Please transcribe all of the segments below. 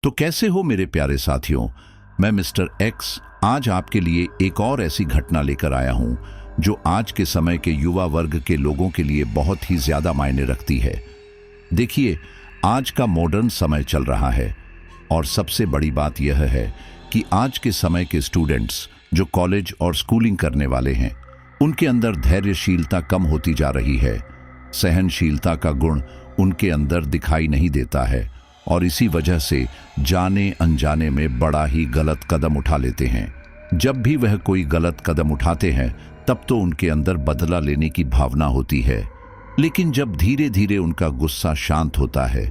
तो कैसे हो मेरे प्यारे साथियों। मैं मिस्टर एक्स आज आपके लिए एक और ऐसी घटना लेकर आया हूं जो आज के समय के युवा वर्ग के लोगों के लिए बहुत ही ज्यादा मायने रखती है। देखिए, आज का मॉडर्न समय चल रहा है और सबसे बड़ी बात यह है कि आज के समय के स्टूडेंट्स जो कॉलेज और स्कूलिंग करने वाले हैं, उनके अंदर धैर्यशीलता कम होती जा रही है। सहनशीलता का गुण उनके अंदर दिखाई नहीं देता है और इसी वजह से जाने अनजाने में बड़ा ही गलत कदम उठा लेते हैं। जब भी वह कोई गलत कदम उठाते हैं तब तो उनके अंदर बदला लेने की भावना होती है, लेकिन जब धीरे धीरे उनका गुस्सा शांत होता है,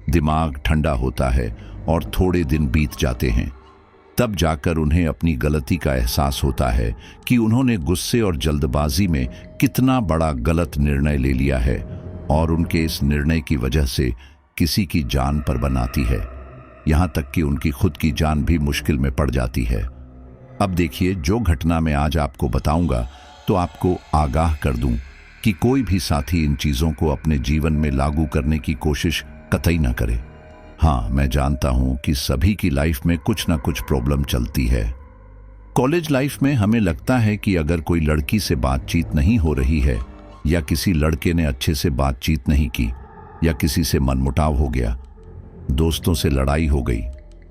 दिमाग ठंडा होता है और थोड़े दिन बीत जाते हैं, तब जाकर उन्हें अपनी गलती का एहसास होता है कि उन्होंने गुस्से और जल्दबाजी में कितना बड़ा गलत निर्णय ले लिया है और उनके इस निर्णय की वजह से किसी की जान पर बनाती है, यहां तक कि उनकी खुद की जान भी मुश्किल में पड़ जाती है। अब देखिए, जो घटना मैं आज आपको बताऊंगा तो आपको आगाह कर दूं कि कोई भी साथी इन चीजों को अपने जीवन में लागू करने की कोशिश कतई ना करे। हाँ, मैं जानता हूं कि सभी की लाइफ में कुछ ना कुछ प्रॉब्लम चलती है। कॉलेज लाइफ में हमें लगता है कि अगर कोई लड़की से बातचीत नहीं हो रही है या किसी लड़के ने अच्छे से बातचीत नहीं की या किसी से मनमुटाव हो गया, दोस्तों से लड़ाई हो गई,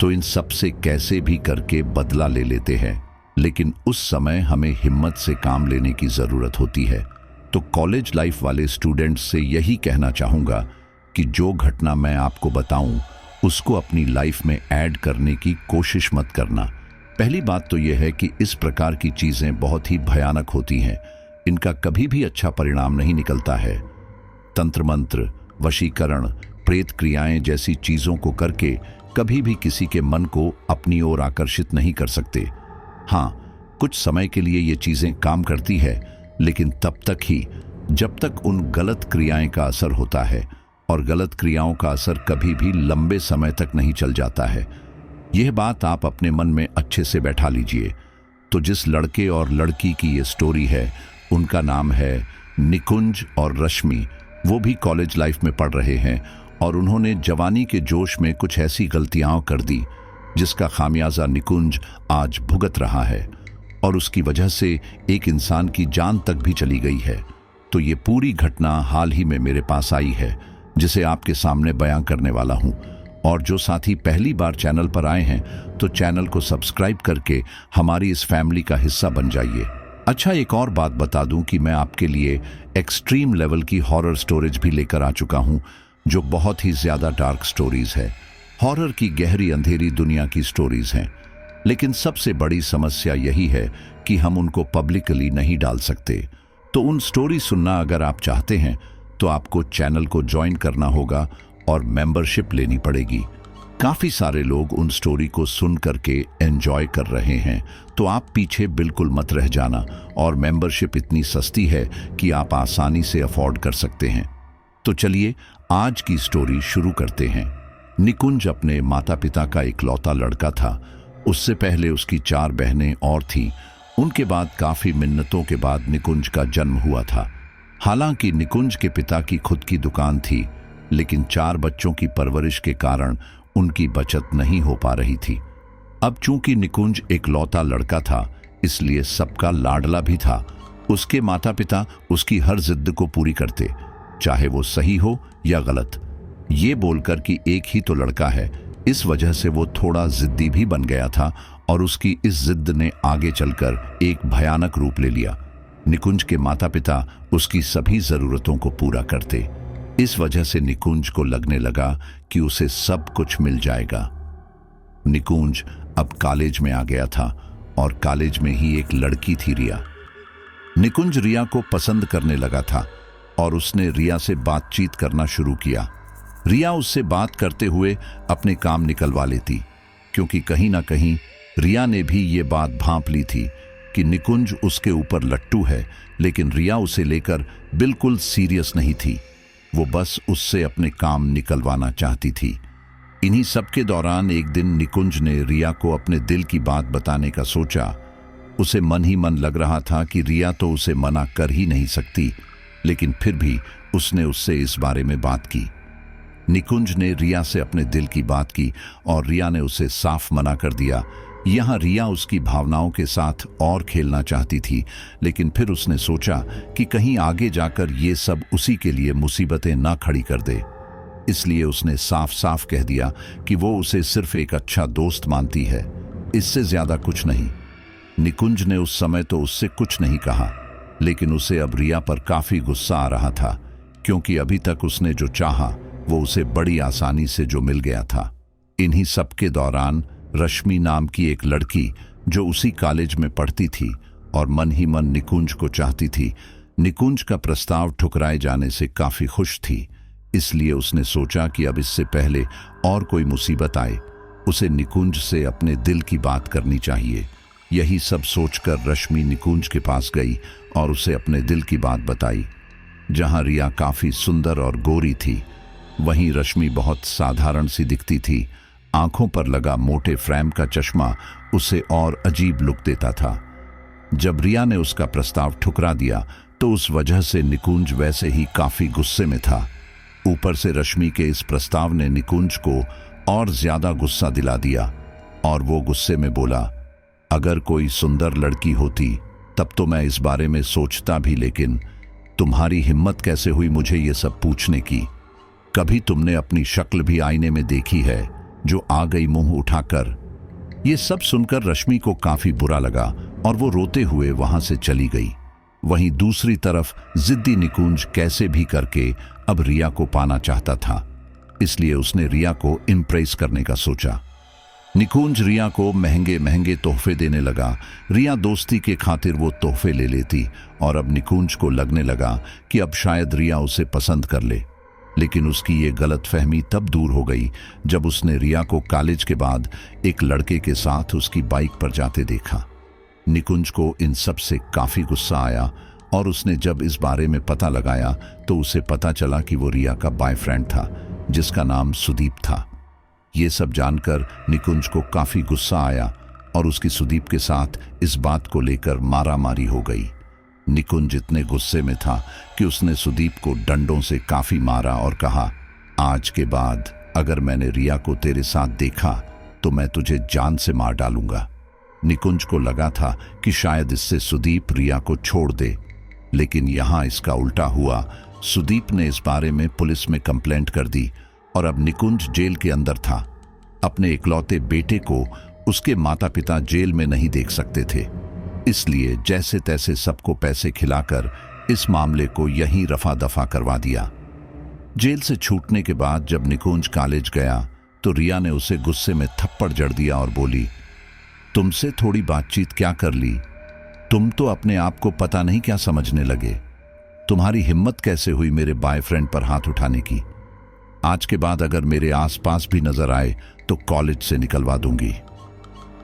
तो इन सब से कैसे भी करके बदला ले लेते हैं। लेकिन उस समय हमें हिम्मत से काम लेने की जरूरत होती है। तो कॉलेज लाइफ वाले स्टूडेंट्स से यही कहना चाहूंगा कि जो घटना मैं आपको बताऊं उसको अपनी लाइफ में ऐड करने की कोशिश मत करना। पहली बात तो यह है कि इस प्रकार की चीजें बहुत ही भयानक होती हैं, इनका कभी भी अच्छा परिणाम नहीं निकलता है। तंत्र मंत्र, वशीकरण, प्रेत क्रियाएं जैसी चीजों को करके कभी भी किसी के मन को अपनी ओर आकर्षित नहीं कर सकते। हाँ, कुछ समय के लिए ये चीजें काम करती है, लेकिन तब तक ही जब तक उन गलत क्रियाएं का असर होता है, और गलत क्रियाओं का असर कभी भी लंबे समय तक नहीं चल जाता है। यह बात आप अपने मन में अच्छे से बैठा लीजिए। तो जिस लड़के और लड़की की ये स्टोरी है, उनका नाम है निकुंज और रश्मि। वो भी कॉलेज लाइफ में पढ़ रहे हैं और उन्होंने जवानी के जोश में कुछ ऐसी गलतियां कर दी जिसका खामियाजा निकुंज आज भुगत रहा है और उसकी वजह से एक इंसान की जान तक भी चली गई है। तो ये पूरी घटना हाल ही में मेरे पास आई है, जिसे आपके सामने बयां करने वाला हूं। और जो साथी पहली बार चैनल पर आए हैं तो चैनल को सब्सक्राइब करके हमारी इस फैमिली का हिस्सा बन जाइए। अच्छा, एक और बात बता दूं कि मैं आपके लिए एक्सट्रीम लेवल की हॉरर स्टोरीज भी लेकर आ चुका हूं, जो बहुत ही ज्यादा डार्क स्टोरीज है, हॉरर की गहरी अंधेरी दुनिया की स्टोरीज हैं। लेकिन सबसे बड़ी समस्या यही है कि हम उनको पब्लिकली नहीं डाल सकते। तो उन स्टोरी सुनना अगर आप चाहते हैं तो आपको चैनल को ज्वाइन करना होगा और मेंबरशिप लेनी पड़ेगी। काफी सारे लोग उन स्टोरी को सुन करके एंजॉय कर रहे हैं, तो आप पीछे बिल्कुल मत रह जाना। और मेंबरशिप इतनी सस्ती है कि आप आसानी से अफोर्ड कर सकते हैं। तो चलिए आज की स्टोरी शुरू करते हैं। निकुंज अपने माता पिता का इकलौता लड़का था। उससे पहले उसकी 4 बहनें और थीं। उनके बाद काफी मिन्नतों के बाद निकुंज का जन्म हुआ था। हालांकि निकुंज के पिता की खुद की दुकान थी, लेकिन 4 बच्चों की परवरिश के कारण उनकी बचत नहीं हो पा रही थी। अब चूंकि निकुंज इकलौता लड़का था, इसलिए सबका लाडला भी था। उसके माता पिता उसकी हर जिद को पूरी करते, चाहे वो सही हो या गलत। ये बोलकर कि एक ही तो लड़का है, इस वजह से वो थोड़ा जिद्दी भी बन गया था और उसकी इस जिद ने आगे चलकर एक भयानक रूप ले लिया। निकुंज के माता पिता उसकी सभी जरूरतों को पूरा करते। इस वजह से निकुंज को लगने लगा कि उसे सब कुछ मिल जाएगा। निकुंज अब कॉलेज में आ गया था और कॉलेज में ही एक लड़की थी, रिया। निकुंज रिया को पसंद करने लगा था और उसने रिया से बातचीत करना शुरू किया। रिया उससे बात करते हुए अपने काम निकलवा लेती, क्योंकि कहीं ना कहीं रिया ने भी ये बात भांप ली थी कि निकुंज उसके ऊपर लट्टू है, लेकिन रिया उसे लेकर बिल्कुल सीरियस नहीं थी। वो बस उससे अपने काम निकलवाना चाहती थी। इन्हीं सब के दौरान एक दिन निकुंज ने रिया को अपने दिल की बात बताने का सोचा। उसे मन ही मन लग रहा था कि रिया तो उसे मना कर ही नहीं सकती, लेकिन फिर भी उसने उससे इस बारे में बात की। निकुंज ने रिया से अपने दिल की बात की और रिया ने उसे साफ मना कर दिया। यहाँ रिया उसकी भावनाओं के साथ और खेलना चाहती थी, लेकिन फिर उसने सोचा कि कहीं आगे जाकर ये सब उसी के लिए मुसीबतें ना खड़ी कर दे। इसलिए उसने साफ साफ कह दिया कि वो उसे सिर्फ एक अच्छा दोस्त मानती है, इससे ज्यादा कुछ नहीं। निकुंज ने उस समय तो उससे कुछ नहीं कहा, लेकिन उसे अब रिया पर काफी गुस्सा आ रहा था, क्योंकि अभी तक उसने जो चाहा वो उसे बड़ी आसानी से जो मिल गया था। इन्हीं सब के दौरान रश्मि नाम की एक लड़की जो उसी कॉलेज में पढ़ती थी और मन ही मन निकुंज को चाहती थी, निकुंज का प्रस्ताव ठुकराए जाने से काफी खुश थी। इसलिए उसने सोचा कि अब इससे पहले और कोई मुसीबत आए, उसे निकुंज से अपने दिल की बात करनी चाहिए। यही सब सोचकर रश्मि निकुंज के पास गई और उसे अपने दिल की बात बताई। जहां रिया काफी सुंदर और गोरी थी, वहीं रश्मि बहुत साधारण सी दिखती थी। आंखों पर लगा मोटे फ्रेम का चश्मा उसे और अजीब लुक देता था। जब रिया ने उसका प्रस्ताव ठुकरा दिया तो उस वजह से निकुंज वैसे ही काफी गुस्से में था। ऊपर से रश्मि के इस प्रस्ताव ने निकुंज को और ज्यादा गुस्सा दिला दिया और वो गुस्से में बोला, अगर कोई सुंदर लड़की होती तब तो मैं इस बारे में सोचता भी, लेकिन तुम्हारी हिम्मत कैसे हुई मुझे ये सब पूछने की? कभी तुमने अपनी शक्ल भी आईने में देखी है जो आ गई मुंह उठाकर? ये सब सुनकर रश्मि को काफी बुरा लगा और वो रोते हुए वहां से चली गई। वहीं दूसरी तरफ जिद्दी निकुंज कैसे भी करके अब रिया को पाना चाहता था, इसलिए उसने रिया को इम्प्रेस करने का सोचा। निकुंज रिया को महंगे महंगे तोहफे देने लगा। रिया दोस्ती के खातिर वो तोहफे ले लेती और अब निकुंज को लगने लगा कि अब शायद रिया उसे पसंद कर ले। लेकिन उसकी ये गलतफहमी तब दूर हो गई जब उसने रिया को कॉलेज के बाद एक लड़के के साथ उसकी बाइक पर जाते देखा। निकुंज को इन सब से काफी गुस्सा आया और उसने जब इस बारे में पता लगाया तो उसे पता चला कि वो रिया का बॉयफ्रेंड था, जिसका नाम सुदीप था। ये सब जानकर निकुंज को काफी गुस्सा आया और उसकी सुदीप के साथ इस बात को लेकर मारामारी हो गई। निकुंज इतने गुस्से में था कि उसने सुदीप को डंडों से काफी मारा और कहा, आज के बाद अगर मैंने रिया को तेरे साथ देखा तो मैं तुझे जान से मार डालूंगा। निकुंज को लगा था कि शायद इससे सुदीप रिया को छोड़ दे, लेकिन यहां इसका उल्टा हुआ। सुदीप ने इस बारे में पुलिस में कंप्लेंट कर दी और अब निकुंज जेल के अंदर था। अपने इकलौते बेटे को उसके माता पिता जेल में नहीं देख सकते थे, इसलिए जैसे तैसे सबको पैसे खिलाकर इस मामले को यहीं रफा दफा करवा दिया। जेल से छूटने के बाद जब निकुंज कॉलेज गया तो रिया ने उसे गुस्से में थप्पड़ जड़ दिया और बोली, तुमसे थोड़ी बातचीत क्या कर ली? तुम तो अपने आप को पता नहीं क्या समझने लगे। तुम्हारी हिम्मत कैसे हुई मेरे बॉयफ्रेंड पर हाथ उठाने की? आज के बाद अगर मेरे आसपास भी नजर आए तो कॉलेज से निकलवा दूंगी।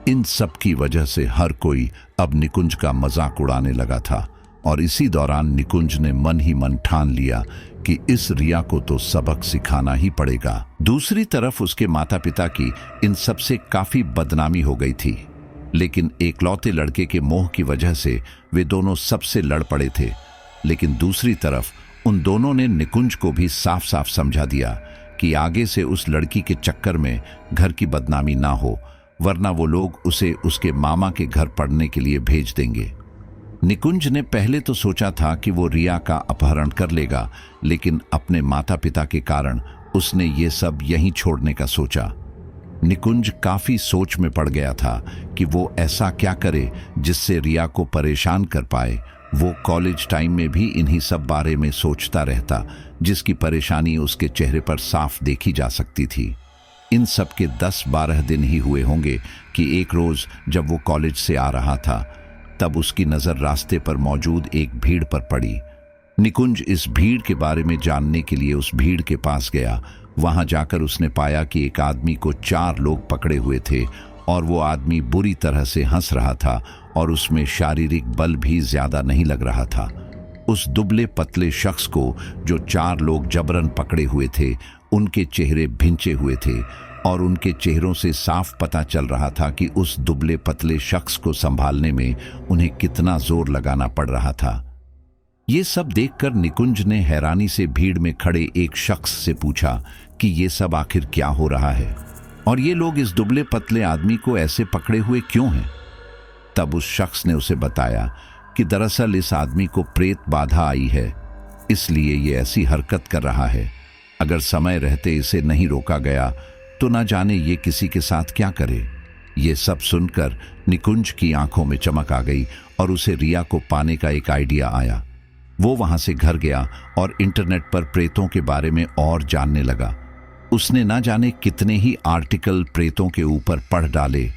इन सब की वजह से हर कोई अब निकुंज का मजाक उड़ाने लगा था और इसी दौरान निकुंज ने मन ही मन ठान लिया कि इस रिया को तो सबक सिखाना ही पड़ेगा। दूसरी तरफ उसके माता पिता की इन सब से काफी बदनामी हो गई थी, लेकिन एकलौते लड़के के मोह की वजह से वे दोनों सबसे लड़ पड़े थे। लेकिन दूसरी तरफ उन दोनों ने निकुंज को भी साफ साफ समझा दिया कि आगे से उस लड़की के चक्कर में घर की बदनामी ना हो, वरना वो लोग उसे उसके मामा के घर पढ़ने के लिए भेज देंगे। निकुंज ने पहले तो सोचा था कि वो रिया का अपहरण कर लेगा, लेकिन अपने माता पिता के कारण उसने ये सब यहीं छोड़ने का सोचा। निकुंज काफी सोच में पड़ गया था कि वो ऐसा क्या करे जिससे रिया को परेशान कर पाए। वो कॉलेज टाइम में भी इन्हीं सब बारे में सोचता रहता, जिसकी परेशानी उसके चेहरे पर साफ देखी जा सकती थी। इन सब के 10-12 दिन ही हुए होंगे कि एक रोज जब वो कॉलेज से आ रहा था तब उसकी नजर रास्ते पर मौजूद एक भीड़ पर पड़ी। निकुंज इस भीड़ के बारे में जानने के लिए उस भीड़ के पास गया। वहां जाकर उसने पाया कि एक आदमी को 4 लोग पकड़े हुए थे और वो आदमी बुरी तरह से हंस रहा था और उसमें शारीरिक बल भी ज्यादा नहीं लग रहा था। उस दुबले पतले शख्स को जो 4 लोग जबरन पकड़े हुए थे, उनके चेहरे भिंचे हुए थे और उनके चेहरों से साफ पता चल रहा था कि उस दुबले पतले शख्स को संभालने में उन्हें कितना जोर लगाना पड़ रहा था। ये सब देखकर निकुंज ने हैरानी से भीड़ में खड़े एक शख्स से पूछा कि ये सब आखिर क्या हो रहा है और ये लोग इस दुबले पतले आदमी को ऐसे पकड़े हुए क्यों हैं। तब उस शख्स ने उसे बताया कि दरअसल इस आदमी को प्रेत बाधा आई है, इसलिए ये ऐसी हरकत कर रहा है। अगर समय रहते इसे नहीं रोका गया तो ना जाने ये किसी के साथ क्या करे। ये सब सुनकर निकुंज की आंखों में चमक आ गई और उसे रिया को पाने का एक आइडिया आया। वो वहां से घर गया और इंटरनेट पर प्रेतों के बारे में और जानने लगा। उसने ना जाने कितने ही आर्टिकल प्रेतों के ऊपर पढ़ डाले,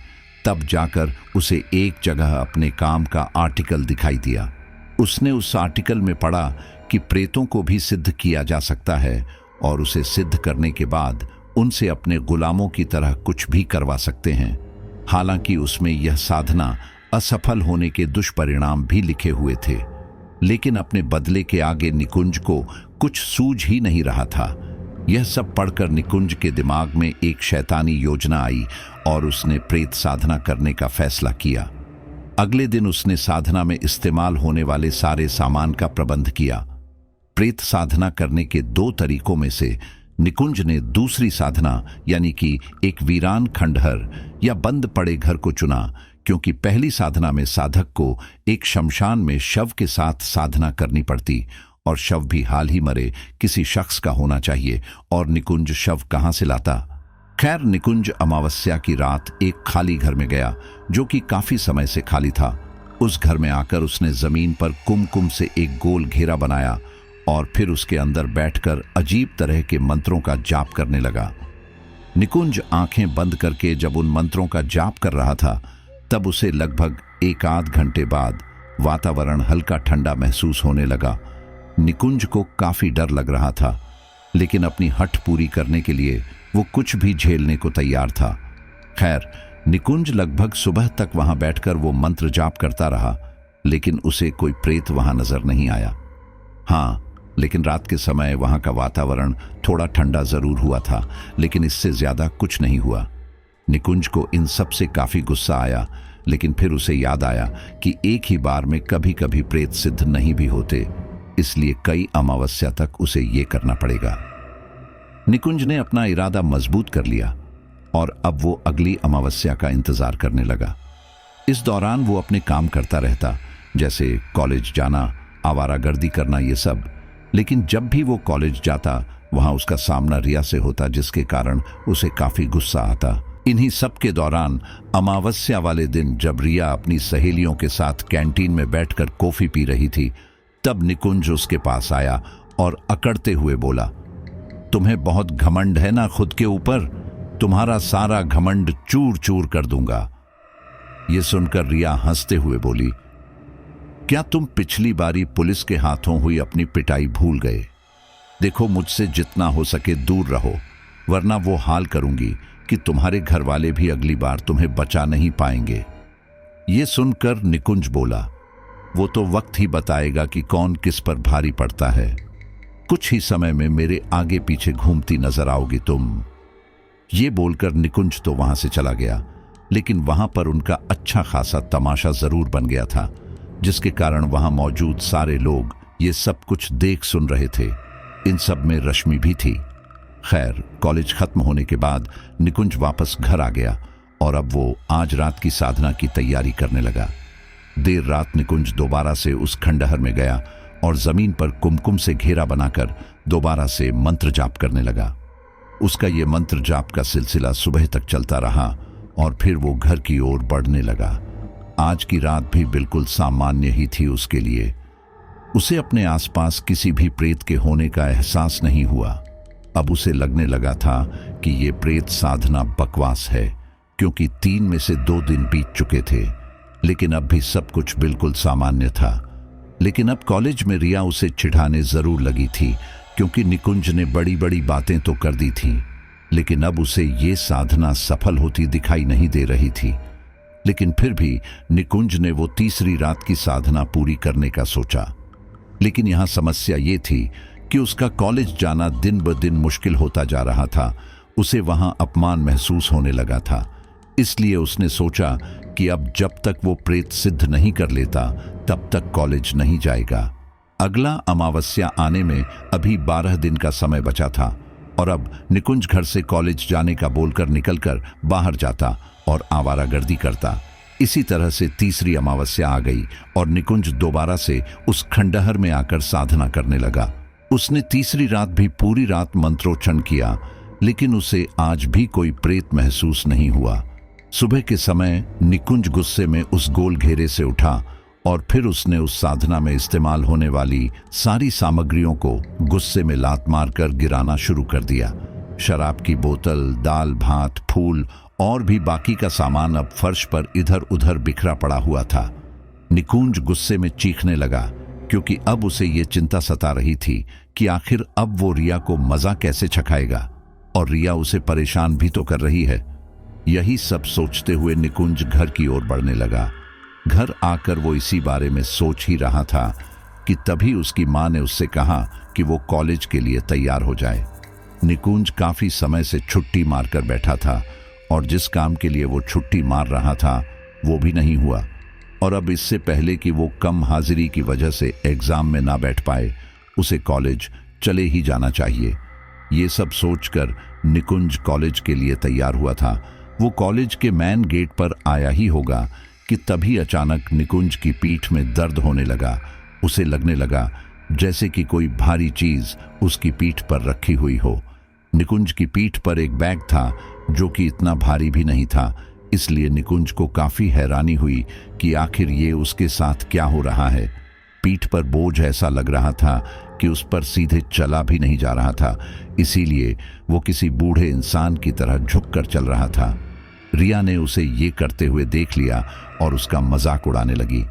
तब जाकर उसे एक जगह अपने काम का आर्टिकल दिखाई दिया। उसने उस आर्टिकल में पढ़ा कि प्रेतों को भी सिद्ध किया जा सकता है और उसे सिद्ध करने के बाद उनसे अपने गुलामों की तरह कुछ भी करवा सकते हैं। हालांकि उसमें यह साधना असफल होने के दुष्परिणाम भी लिखे हुए थे, लेकिन अपने बदले के आगे निकुंज को कुछ सूझ ही नहीं रहा था। यह सब पढ़कर निकुंज के दिमाग में एक शैतानी योजना आई और उसने प्रेत साधना करने का फैसला किया। अगले दिन उसने साधना में इस्तेमाल होने वाले सारे सामान का प्रबंध किया। प्रेत साधना करने के 2 तरीकों में से निकुंज ने दूसरी साधना यानी कि एक वीरान खंडहर या बंद पड़े घर को चुना, क्योंकि पहली साधना में साधक को एक शमशान में शव के साथ साधना करनी पड़ती और शव भी हाल ही मरे किसी शख्स का होना चाहिए, और निकुंज शव कहां से लाता। खैर, निकुंज अमावस्या की रात एक खाली घर में गया जो कि काफी समय से खाली था। उस घर में आकर उसने जमीन पर कुमकुम से एक गोल घेरा बनाया और फिर उसके अंदर बैठकर अजीब तरह के मंत्रों का जाप करने लगा। निकुंज आंखें बंद करके जब उन मंत्रों का जाप कर रहा था, तब उसे लगभग 1 आध घंटे बाद वातावरण हल्का ठंडा महसूस होने लगा। निकुंज को काफी डर लग रहा था, लेकिन अपनी हठ पूरी करने के लिए वो कुछ भी झेलने को तैयार था। खैर, निकुंज लगभग सुबह तक वहां बैठकर वो मंत्र जाप करता रहा, लेकिन उसे कोई प्रेत वहां नजर नहीं आया। हाँ, लेकिन रात के समय वहां का वातावरण थोड़ा ठंडा जरूर हुआ था, लेकिन इससे ज्यादा कुछ नहीं हुआ। निकुंज को इन सब से काफी गुस्सा आया, लेकिन फिर उसे याद आया कि एक ही बार में कभी कभी प्रेत सिद्ध नहीं भी होते, इसलिए कई अमावस्या तक उसे ये करना पड़ेगा। निकुंज ने अपना इरादा मजबूत कर लिया और अब वो अगली अमावस्या का इंतजार करने लगा। इस दौरान वो अपने काम करता रहता, जैसे कॉलेज जाना, आवारागर्दी करना, ये सब। लेकिन जब भी वो कॉलेज जाता, वहां उसका सामना रिया से होता, जिसके कारण उसे काफी गुस्सा आता। इन्हीं सब के दौरान अमावस्या वाले दिन जब रिया अपनी सहेलियों के साथ कैंटीन में बैठकर कॉफी पी रही थी, तब निकुंज उसके पास आया और अकड़ते हुए बोला, तुम्हें बहुत घमंड है ना खुद के ऊपर, तुम्हारा सारा घमंड चूर चूर कर दूंगा। ये सुनकर रिया हंसते हुए बोली, क्या तुम पिछली बारी पुलिस के हाथों हुई अपनी पिटाई भूल गए? देखो, मुझसे जितना हो सके दूर रहो, वरना वो हाल करूंगी कि तुम्हारे घर वाले भी अगली बार तुम्हें बचा नहीं पाएंगे। ये सुनकर निकुंज बोला, वो तो वक्त ही बताएगा कि कौन किस पर भारी पड़ता है। कुछ ही समय में मेरे आगे पीछे घूमती नजर आओगी तुम। ये बोलकर निकुंज तो वहां से चला गया, लेकिन वहां पर उनका अच्छा खासा तमाशा जरूर बन गया था, जिसके कारण वहां मौजूद सारे लोग ये सब कुछ देख सुन रहे थे। इन सब में रश्मि भी थी। खैर, कॉलेज खत्म होने के बाद निकुंज वापस घर आ गया और अब वो आज रात की साधना की तैयारी करने लगा। देर रात निकुंज दोबारा से उस खंडहर में गया और जमीन पर कुमकुम से घेरा बनाकर दोबारा से मंत्र जाप करने लगा। उसका ये मंत्र जाप का सिलसिला सुबह तक चलता रहा और फिर वो घर की ओर बढ़ने लगा। आज की रात भी बिल्कुल सामान्य ही थी उसके लिए। उसे अपने आसपास किसी भी प्रेत के होने का एहसास नहीं हुआ। अब उसे लगने लगा था कि ये प्रेत साधना बकवास है, क्योंकि 3 में से 2 दिन बीत चुके थे, लेकिन अब भी सब कुछ बिल्कुल सामान्य था। लेकिन अब कॉलेज में रिया उसे चिढ़ाने जरूर लगी थी, क्योंकि निकुंज ने बड़ी बड़ी बातें तो कर दी थी, लेकिन अब उसे ये साधना सफल होती दिखाई नहीं दे रही थी। लेकिन फिर भी निकुंज ने वो तीसरी रात की साधना पूरी करने का सोचा। लेकिन यहाँ समस्या ये थी कि उसका कॉलेज जाना दिन ब दिन मुश्किल होता जा रहा था। उसे वहां अपमान महसूस होने लगा था। इसलिए उसने सोचा कि अब जब तक वो प्रेत सिद्ध नहीं कर लेता, तब तक कॉलेज नहीं जाएगा। अगला अमावस्या आने में अभी 12 दिन का समय बचा था और अब निकुंज घर से कॉलेज जाने का बोलकर निकलकर बाहर जाता और आवारागर्दी करता। इसी तरह से तीसरी अमावस्या आ गई और निकुंज दोबारा से उस खंडहर में आकर साधना करने लगा। उसने तीसरी रात भी पूरी रात मंत्रोच्चारण किया, लेकिन उसे आज भी कोई प्रेत महसूस नहीं हुआ। सुबह के समय निकुंज गुस्से में उस गोल घेरे से उठा और फिर उसने उस साधना में इस्तेमाल होने वाली सारी सामग्रियों को गुस्से में लात मारकर गिराना शुरू कर दिया। शराब की बोतल, दाल भात, फूल और भी बाकी का सामान अब फर्श पर इधर उधर बिखरा पड़ा हुआ था। निकुंज गुस्से में चीखने लगा, क्योंकि अब उसे ये चिंता सता रही थी कि आखिर अब वो रिया को मजा कैसे चखाएगा, और रिया उसे परेशान भी तो कर रही है। यही सब सोचते हुए निकुंज घर की ओर बढ़ने लगा। घर आकर वो इसी बारे में सोच ही रहा था कि तभी उसकी माँ ने उससे कहा कि वो कॉलेज के लिए तैयार हो जाए। निकुंज काफी समय से छुट्टी मारकर बैठा था और जिस काम के लिए वो छुट्टी मार रहा था वो भी नहीं हुआ, और अब इससे पहले कि वो कम हाजिरी की वजह से एग्जाम में ना बैठ पाए, उसे कॉलेज चले ही जाना चाहिए। ये सब सोचकर निकुंज कॉलेज के लिए तैयार हुआ था। वो कॉलेज के मेन गेट पर आया ही होगा कि तभी अचानक निकुंज की पीठ में दर्द होने लगा। उसे लगने लगा जैसे कि कोई भारी चीज उसकी पीठ पर रखी हुई हो। निकुंज की पीठ पर एक बैग था जो कि इतना भारी भी नहीं था, इसलिए निकुंज को काफी हैरानी हुई कि आखिर ये उसके साथ क्या हो रहा है। पीठ पर बोझ ऐसा लग रहा था कि उस पर सीधे चला भी नहीं जा रहा था, इसीलिए वो किसी बूढ़े इंसान की तरह झुककर चल रहा था। रिया ने उसे ये करते हुए देख लिया और उसका मजाक उड़ाने लगी।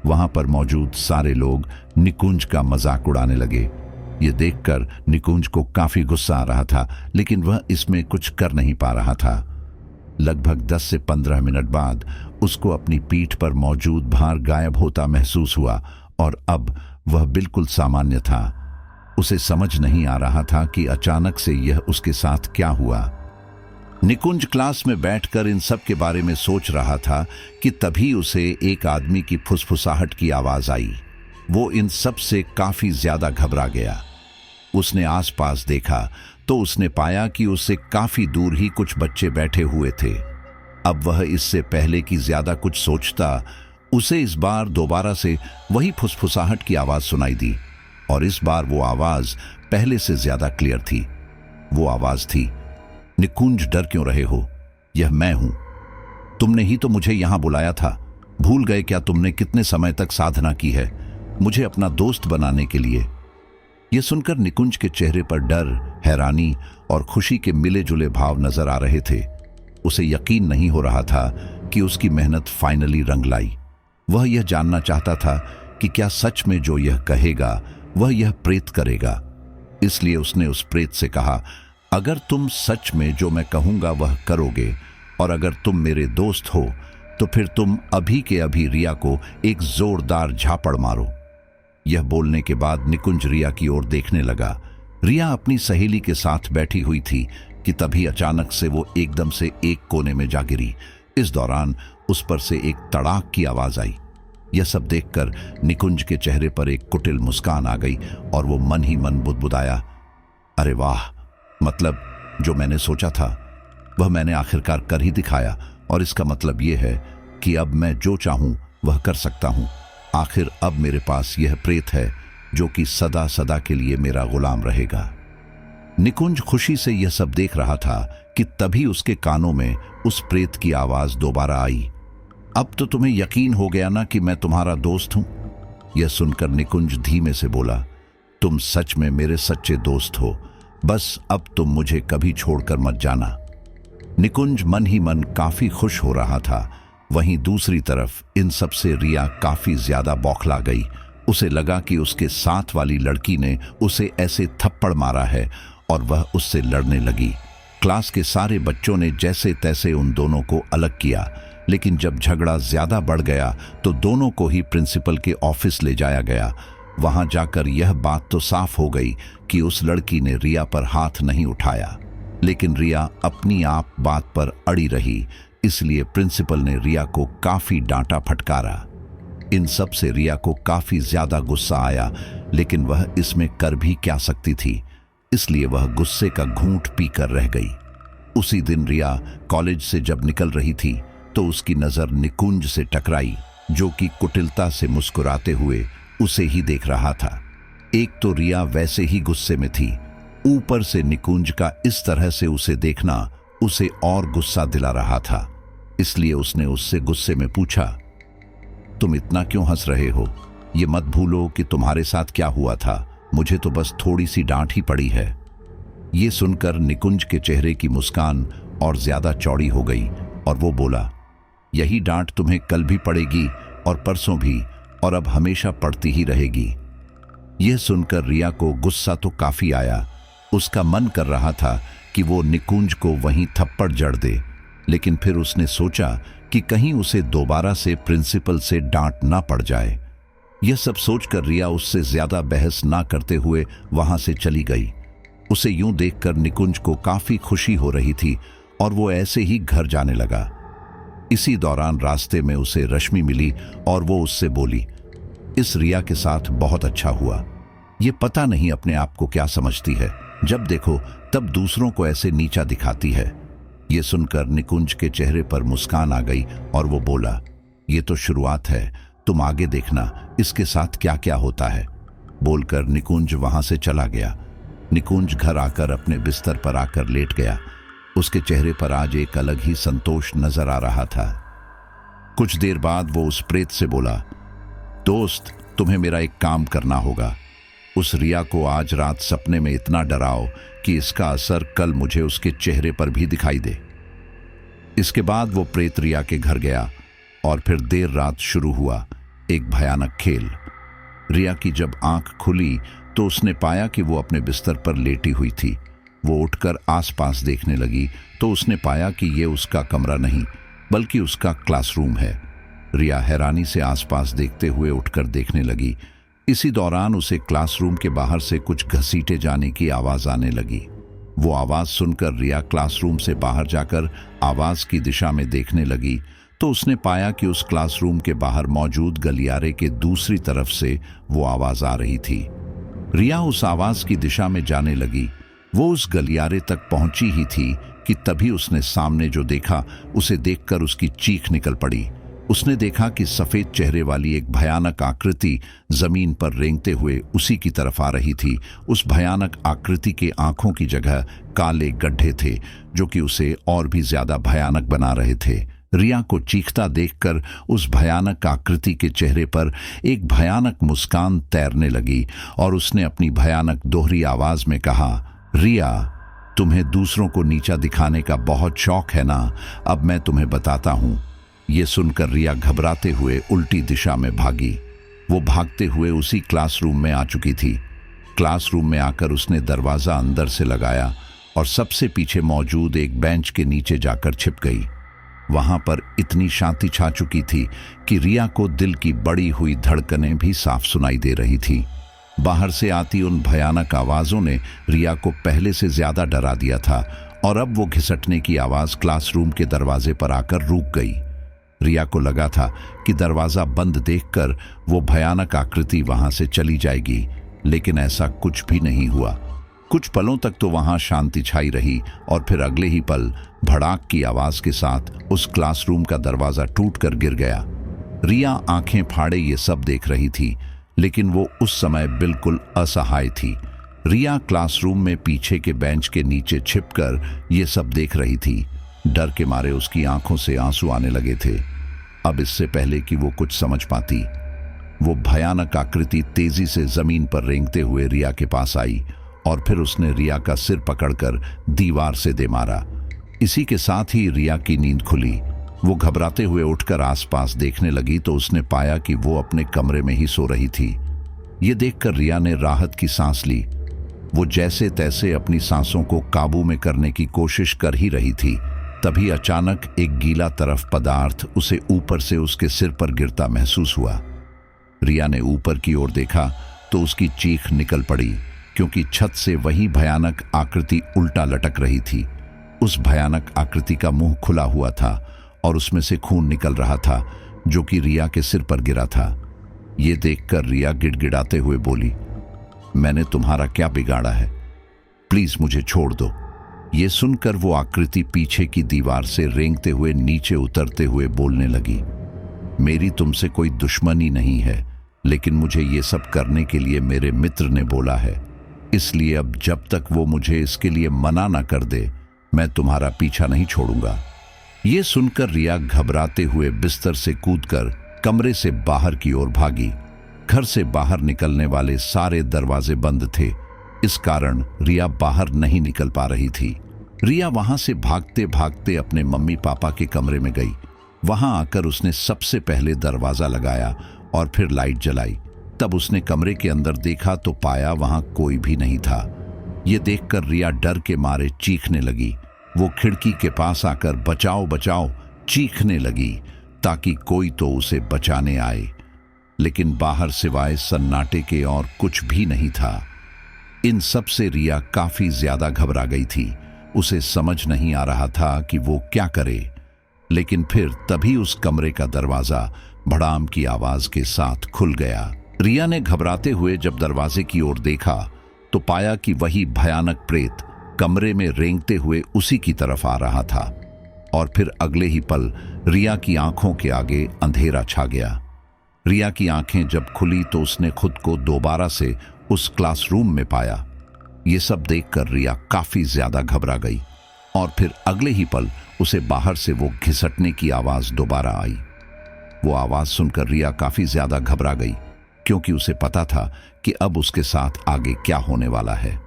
वहां पर मौजूद सारे लोग निकुंज का मजाक उड़ाने लगे। ये देखकर निकुंज को काफी गुस्सा आ रहा था, लेकिन वह इसमें कुछ कर नहीं पा रहा था। लगभग 10 से 15 मिनट बाद उसको अपनी पीठ पर मौजूद भार गायब होता महसूस हुआ और अब वह बिल्कुल सामान्य था। उसे समझ नहीं आ रहा था कि अचानक से यह उसके साथ क्या हुआ। निकुंज क्लास में बैठकर इन सब के बारे में सोच रहा था कि तभी उसे एक आदमी की फुसफुसाहट की आवाज आई। वो इन सब से काफी ज्यादा घबरा गया। उसने आसपास देखा तो उसने पाया कि उससे काफी दूर ही कुछ बच्चे बैठे हुए थे। अब वह इससे पहले कि ज्यादा कुछ सोचता, उसे इस बार दोबारा से वही फुसफुसाहट की आवाज सुनाई दी, और इस बार वो आवाज पहले से ज्यादा क्लियर थी। वो आवाज थी, निकुंज डर क्यों रहे हो? यह मैं हूं। तुमने ही तो मुझे यहां बुलाया था। भूल गए क्या तुमने कितने समय तक साधना की है मुझे अपना दोस्त बनाने के लिए? यह सुनकर निकुंज के चेहरे पर डर, हैरानी और खुशी के मिले जुले भाव नजर आ रहे थे। उसे यकीन नहीं हो रहा था कि उसकी मेहनत फाइनली रंग लाई। वह यह जानना चाहता था कि क्या सच में जो यह कहेगा वह यह प्रेत करेगा। इसलिए उसने उस प्रेत से कहा, अगर तुम सच में जो मैं कहूंगा वह करोगे और अगर तुम मेरे दोस्त हो तो फिर तुम अभी के अभी रिया को एक जोरदार झापड़ मारो। यह बोलने के बाद निकुंज रिया की ओर देखने लगा। रिया अपनी सहेली के साथ बैठी हुई थी कि तभी अचानक से वो एकदम से एक कोने में जा गिरी। इस दौरान उस पर से एक तड़ाक की आवाज आई। यह सब देखकर निकुंज के चेहरे पर एक कुटिल मुस्कान आ गई और वो मन ही मन बुदबुदाया, अरे वाह, मतलब जो मैंने सोचा था वह मैंने आखिरकार कर ही दिखाया, और इसका मतलब यह है कि अब मैं जो चाहूं वह कर सकता हूं। आखिर अब मेरे पास यह प्रेत है जो कि सदा सदा के लिए मेरा गुलाम रहेगा। निकुंज खुशी से यह सब देख रहा था कि तभी उसके कानों में उस प्रेत की आवाज दोबारा आई, अब तो तुम्हें यकीन हो गया ना कि मैं तुम्हारा दोस्त हूं? यह सुनकर निकुंज धीमे से बोला, तुम सच में मेरे सच्चे दोस्त हो, बस अब तुम मुझे कभी छोड़कर मत जाना। निकुंज मन ही मन काफी खुश हो रहा था। वहीं दूसरी तरफ इन सब से रिया काफी ज्यादा बौखला गई। उसे लगा कि उसके साथ वाली लड़की ने उसे ऐसे थप्पड़ मारा है और वह उससे लड़ने लगी। क्लास के सारे बच्चों ने जैसे तैसे उन दोनों को अलग किया, लेकिन जब झगड़ा ज्यादा बढ़ गया तो दोनों को ही प्रिंसिपल के ऑफिस ले जाया गया। वहां जाकर यह बात तो साफ हो गई कि उस लड़की ने रिया पर हाथ नहीं उठाया, लेकिन रिया अपनी आप बात पर अड़ी रही, इसलिए प्रिंसिपल ने रिया को काफी डांटा फटकारा। इन सब से रिया को काफी ज्यादा गुस्सा आया, लेकिन वह इसमें कर भी क्या सकती थी। इसलिए वह गुस्से का घूंट पीकर रह गई। उसी दिन रिया कॉलेज से जब निकल रही थी तो उसकी नजर निकुंज से टकराई, जो कि कुटिलता से मुस्कुराते हुए उसे ही देख रहा था। एक तो रिया वैसे ही गुस्से में थी, ऊपर से निकुंज का इस तरह से उसे देखना उसे और गुस्सा दिला रहा था। इसलिए उसने उससे गुस्से में पूछा, तुम इतना क्यों हंस रहे हो? ये मत भूलो कि तुम्हारे साथ क्या हुआ था। मुझे तो बस थोड़ी सी डांट ही पड़ी है। ये सुनकर निकुंज के चेहरे की मुस्कान और ज्यादा चौड़ी हो गई और वो बोला, यही डांट तुम्हें कल भी पड़ेगी और परसों भी, और अब हमेशा पड़ती ही रहेगी। यह सुनकर रिया को गुस्सा तो काफी आया। उसका मन कर रहा था कि वो निकुंज को वहीं थप्पड़ जड़ दे, लेकिन फिर उसने सोचा कि कहीं उसे दोबारा से प्रिंसिपल से डांट ना पड़ जाए। यह सब सोचकर रिया उससे ज्यादा बहस ना करते हुए वहां से चली गई। उसे यूं देखकर निकुंज को काफी खुशी हो रही थी और वो ऐसे ही घर जाने लगा। इसी दौरान रास्ते में उसे रश्मि मिली और वो उससे बोली, इस रिया के साथ बहुत अच्छा हुआ। ये पता नहीं अपने आप को क्या समझती है, जब देखो तब दूसरों को ऐसे नीचा दिखाती है। ये सुनकर निकुंज के चेहरे पर मुस्कान आ गई और वो बोला, ये तो शुरुआत है, तुम आगे देखना इसके साथ क्या क्या होता है। बोलकर निकुंज वहां से चला गया। निकुंज घर आकर अपने बिस्तर पर आकर लेट गया। उसके चेहरे पर आज एक अलग ही संतोष नजर आ रहा था। कुछ देर बाद वो उस प्रेत से बोला, दोस्त, तुम्हें मेरा एक काम करना होगा। उस रिया को आज रात सपने में इतना डराओ कि इसका असर कल मुझे उसके चेहरे पर भी दिखाई दे। इसके बाद वो प्रेत रिया के घर गया और फिर देर रात शुरू हुआ एक भयानक खेल। रिया की जब आंख खुली तो उसने पाया कि वो अपने बिस्तर पर लेटी हुई थी। वो उठकर आसपास देखने लगी तो उसने पाया कि ये उसका कमरा नहीं बल्कि उसका क्लासरूम है। रिया हैरानी से आसपास देखते हुए उठकर देखने लगी। इसी दौरान उसे क्लासरूम के बाहर से कुछ घसीटे जाने की आवाज आने लगी। वो आवाज सुनकर रिया क्लासरूम से बाहर जाकर आवाज की दिशा में देखने लगी तो उसने पाया कि उस क्लासरूम के बाहर मौजूद गलियारे के दूसरी तरफ से वो आवाज आ रही थी। रिया उस आवाज की दिशा में जाने लगी। वो उस गलियारे तक पहुंची ही थी कि तभी उसने सामने जो देखा उसे देखकर उसकी चीख निकल पड़ी। उसने देखा कि सफेद चेहरे वाली एक भयानक आकृति जमीन पर रेंगते हुए उसी की तरफ आ रही थी। उस भयानक आकृति के आंखों की जगह काले गड्ढे थे जो कि उसे और भी ज्यादा भयानक बना रहे थे। रिया को चीखता देखकर उस भयानक आकृति के चेहरे पर एक भयानक मुस्कान तैरने लगी और उसने अपनी भयानक दोहरी आवाज में कहा, रिया, तुम्हें दूसरों को नीचा दिखाने का बहुत शौक है ना? अब मैं तुम्हें बताता हूं। ये सुनकर रिया घबराते हुए उल्टी दिशा में भागी। वो भागते हुए उसी क्लासरूम में आ चुकी थी। क्लासरूम में आकर उसने दरवाजा अंदर से लगाया और सबसे पीछे मौजूद एक बेंच के नीचे जाकर छिप गई। वहां पर इतनी शांति छा चुकी थी कि रिया को दिल की बड़ी हुई धड़कनें भी साफ सुनाई दे रही थी। बाहर से आती उन भयानक आवाजों ने रिया को पहले से ज्यादा डरा दिया था और अब वो घिसटने की आवाज क्लासरूम के दरवाजे पर आकर रुक गई। रिया को लगा था कि दरवाजा बंद देखकर वो भयानक आकृति वहां से चली जाएगी, लेकिन ऐसा कुछ भी नहीं हुआ। कुछ पलों तक तो वहां शांति छाई रही और फिर अगले ही पल भड़ाक की आवाज के साथ उस क्लासरूम का दरवाजा टूटकर गिर गया। रिया आंखें फाड़े ये सब देख रही थी, लेकिन वो उस समय बिल्कुल असहाय थी। रिया क्लासरूम में पीछे के बेंच के नीचे छिपकर ये सब देख रही थी। डर के मारे उसकी आंखों से आंसू आने लगे थे। अब इससे पहले कि वो कुछ समझ पाती, वो भयानक आकृति तेजी से जमीन पर रेंगते हुए रिया के पास आई और फिर उसने रिया का सिर पकड़कर दीवार से दे मारा। इसी के साथ ही रिया की नींद खुली। वो घबराते हुए उठकर आसपास देखने लगी तो उसने पाया कि वो अपने कमरे में ही सो रही थी। ये देखकर रिया ने राहत की सांस ली। वो जैसे तैसे अपनी सांसों को काबू में करने की कोशिश कर ही रही थी, तभी अचानक एक गीला तरफ पदार्थ उसे ऊपर से उसके सिर पर गिरता महसूस हुआ। रिया ने ऊपर की ओर देखा तो उसकी चीख निकल पड़ी, क्योंकि छत से वही भयानक आकृति उल्टा लटक रही थी। उस भयानक आकृति का मुंह खुला हुआ था और उसमें से खून निकल रहा था, जो कि रिया के सिर पर गिरा था। ये देखकर रिया गिड़गिड़ाते हुए बोली, मैंने तुम्हारा क्या बिगाड़ा है? प्लीज मुझे छोड़ दो। ये सुनकर वो आकृति पीछे की दीवार से रेंगते हुए नीचे उतरते हुए बोलने लगी, मेरी तुमसे कोई दुश्मनी नहीं है, लेकिन मुझे ये सब करने के लिए मेरे मित्र ने बोला है, इसलिए अब जब तक वो मुझे इसके लिए मना ना कर दे, मैं तुम्हारा पीछा नहीं छोड़ूंगा। ये सुनकर रिया घबराते हुए बिस्तर से कूदकर कमरे से बाहर की ओर भागी। घर से बाहर निकलने वाले सारे दरवाजे बंद थे, इस कारण रिया बाहर नहीं निकल पा रही थी। रिया वहां से भागते भागते अपने मम्मी पापा के कमरे में गई। वहां आकर उसने सबसे पहले दरवाजा लगाया और फिर लाइट जलाई। तब उसने कमरे के अंदर देखा तो पाया वहां कोई भी नहीं था। ये देखकर रिया डर के मारे चीखने लगी। वो खिड़की के पास आकर बचाओ बचाओ चीखने लगी ताकि कोई तो उसे बचाने आए, लेकिन बाहर सिवाय सन्नाटे के और कुछ भी नहीं था। इन सब से रिया काफी ज्यादा घबरा गई थी। उसे समझ नहीं आ रहा था कि वो क्या करे, लेकिन फिर तभी उस कमरे का दरवाजा भड़ाम की आवाज के साथ खुल गया। रिया ने घबराते हुए जब दरवाजे की ओर देखा तो पाया कि वही भयानक प्रेत कमरे में रेंगते हुए उसी की तरफ आ रहा था। और फिर अगले ही पल रिया की आंखों के आगे अंधेरा छा गया। रिया की आंखें जब खुली तो उसने खुद को दोबारा से उस क्लासरूम में पाया। ये सब देखकर रिया काफी ज्यादा घबरा गई और फिर अगले ही पल उसे बाहर से वो घिसटने की आवाज दोबारा आई। वो आवाज सुनकर रिया काफी ज्यादा घबरा गई, क्योंकि उसे पता था कि अब उसके साथ आगे क्या होने वाला है।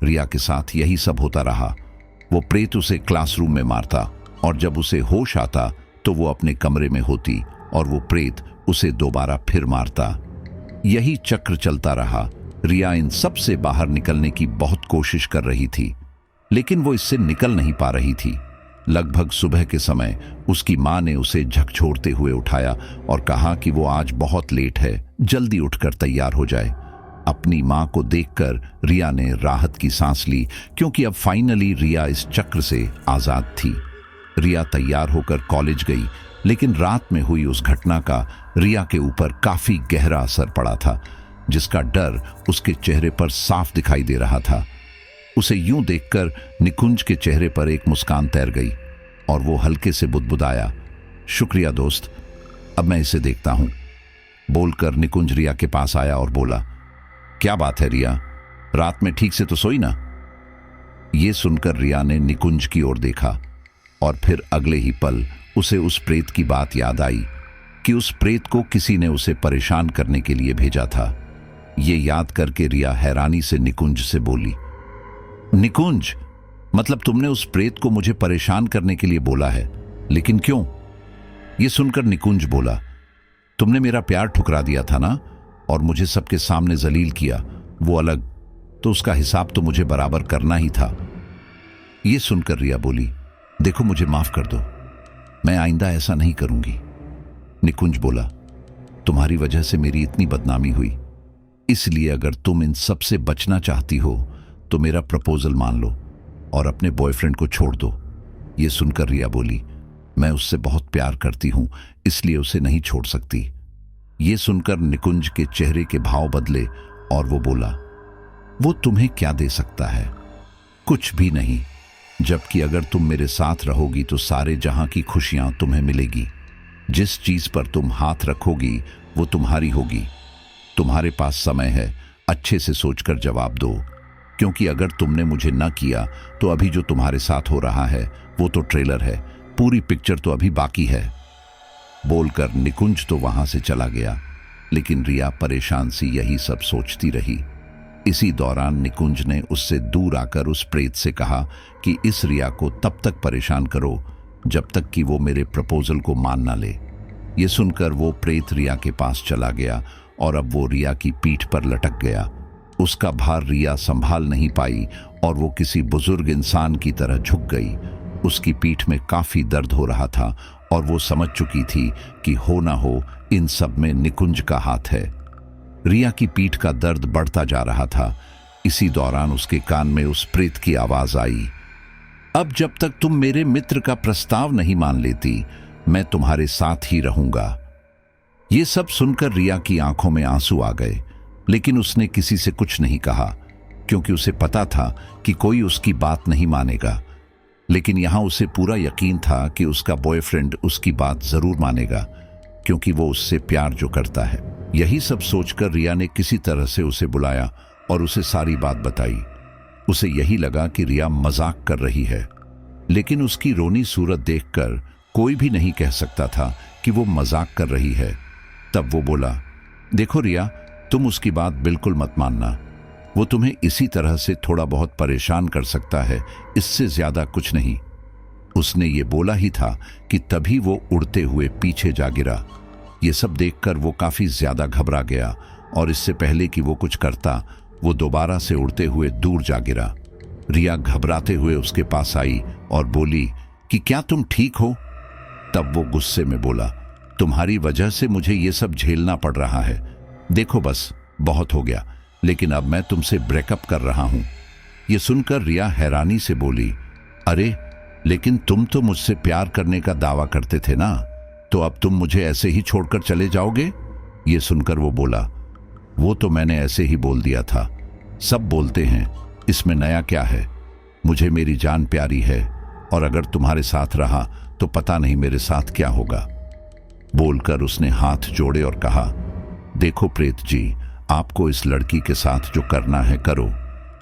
रिया के साथ यही सब होता रहा। वो प्रेत उसे क्लासरूम में मारता और जब उसे होश आता तो वो अपने कमरे में होती और वो प्रेत उसे दोबारा फिर मारता। यही चक्र चलता रहा। रिया इन सब से बाहर निकलने की बहुत कोशिश कर रही थी, लेकिन वो इससे निकल नहीं पा रही थी। लगभग सुबह के समय उसकी माँ ने उसे झकझोरते हुए उठाया और कहा कि वो आज बहुत लेट है, जल्दी उठकर तैयार हो जाए। अपनी माँ को देखकर रिया ने राहत की सांस ली, क्योंकि अब फाइनली रिया इस चक्र से आजाद थी। रिया तैयार होकर कॉलेज गई, लेकिन रात में हुई उस घटना का रिया के ऊपर काफी गहरा असर पड़ा था, जिसका डर उसके चेहरे पर साफ दिखाई दे रहा था। उसे यूं देखकर निकुंज के चेहरे पर एक मुस्कान तैर गई और वो हल्के से बुदबुदाया, शुक्रिया दोस्त, अब मैं इसे देखता हूं। बोलकर निकुंज रिया के पास आया और बोला, क्या बात है रिया, रात में ठीक से तो सोई ना? ये सुनकर रिया ने निकुंज की ओर देखा और फिर अगले ही पल उसे उस प्रेत की बात याद आई कि उस प्रेत को किसी ने उसे परेशान करने के लिए भेजा था। ये याद करके रिया हैरानी से निकुंज से बोली, निकुंज, मतलब तुमने उस प्रेत को मुझे परेशान करने के लिए बोला है, लेकिन क्यों? ये सुनकर निकुंज बोला, तुमने मेरा प्यार ठुकरा दिया था ना, और मुझे सबके सामने जलील किया, वो अलग, तो उसका हिसाब तो मुझे बराबर करना ही था। ये सुनकर रिया बोली, देखो मुझे माफ कर दो, मैं आइंदा ऐसा नहीं करूंगी। निकुंज बोला, तुम्हारी वजह से मेरी इतनी बदनामी हुई, इसलिए अगर तुम इन सब से बचना चाहती हो तो मेरा प्रपोजल मान लो और अपने बॉयफ्रेंड को छोड़ दो। ये सुनकर रिया बोली, मैं उससे बहुत प्यार करती हूं, इसलिए उसे नहीं छोड़ सकती। ये सुनकर निकुंज के चेहरे के भाव बदले और वो बोला, वो तुम्हें क्या दे सकता है? कुछ भी नहीं, जबकि अगर तुम मेरे साथ रहोगी तो सारे जहां की खुशियां तुम्हें मिलेगी। जिस चीज पर तुम हाथ रखोगी वो तुम्हारी होगी। तुम्हारे पास समय है, अच्छे से सोचकर जवाब दो, क्योंकि अगर तुमने मुझे न किया तो अभी जो तुम्हारे साथ हो रहा है वो तो ट्रेलर है, पूरी पिक्चर तो अभी बाकी है। बोलकर निकुंज तो वहां से चला गया, लेकिन रिया परेशान सी यही सब सोचती रही। इसी दौरान निकुंज ने उससे दूर आकर उस प्रेत से कहा कि इस रिया को तब तक परेशान करो जब तक कि वो मेरे प्रपोजल को मान ना ले। ये सुनकर वो प्रेत रिया के पास चला गया और अब वो रिया की पीठ पर लटक गया। उसका भार रिया संभाल नहीं पाई और वो किसी बुजुर्ग इंसान की तरह झुक गई। उसकी पीठ में काफी दर्द हो रहा था और वो समझ चुकी थी कि हो ना हो इन सब में निकुंज का हाथ है। रिया की पीठ का दर्द बढ़ता जा रहा था। इसी दौरान उसके कान में उस प्रेत की आवाज आई, अब जब तक तुम मेरे मित्र का प्रस्ताव नहीं मान लेती, मैं तुम्हारे साथ ही रहूंगा। ये सब सुनकर रिया की आंखों में आंसू आ गए, लेकिन उसने किसी से कुछ नहीं कहा, क्योंकि उसे पता था कि कोई उसकी बात नहीं मानेगा। लेकिन यहां उसे पूरा यकीन था कि उसका बॉयफ्रेंड उसकी बात जरूर मानेगा, क्योंकि वो उससे प्यार जो करता है। यही सब सोचकर रिया ने किसी तरह से उसे बुलाया और उसे सारी बात बताई। उसे यही लगा कि रिया मजाक कर रही है, लेकिन उसकी रोनी सूरत देखकर कोई भी नहीं कह सकता था कि वो मजाक कर रही है। तब वो बोला, देखो रिया, तुम उसकी बात बिल्कुल मत मानना। वो तुम्हें इसी तरह से थोड़ा बहुत परेशान कर सकता है, इससे ज्यादा कुछ नहीं। उसने ये बोला ही था कि तभी वो उड़ते हुए पीछे जा गिरा। ये सब देखकर वो काफी ज्यादा घबरा गया और इससे पहले कि वो कुछ करता, वो दोबारा से उड़ते हुए दूर जा गिरा। रिया घबराते हुए उसके पास आई और बोली कि क्या तुम ठीक हो? तब वो गुस्से में बोला, तुम्हारी वजह से मुझे ये सब झेलना पड़ रहा है। देखो बस बहुत हो गया, लेकिन अब मैं तुमसे ब्रेकअप कर रहा हूं। ये सुनकर रिया हैरानी से बोली, अरे लेकिन तुम तो मुझसे प्यार करने का दावा करते थे ना, तो अब तुम मुझे ऐसे ही छोड़कर चले जाओगे? ये सुनकर वो बोला, वो तो मैंने ऐसे ही बोल दिया था, सब बोलते हैं, इसमें नया क्या है? मुझे मेरी जान प्यारी है और अगर तुम्हारे साथ रहा तो पता नहीं मेरे साथ क्या होगा। बोलकर उसने हाथ जोड़े और कहा, देखो प्रेत जी, आपको इस लड़की के साथ जो करना है करो,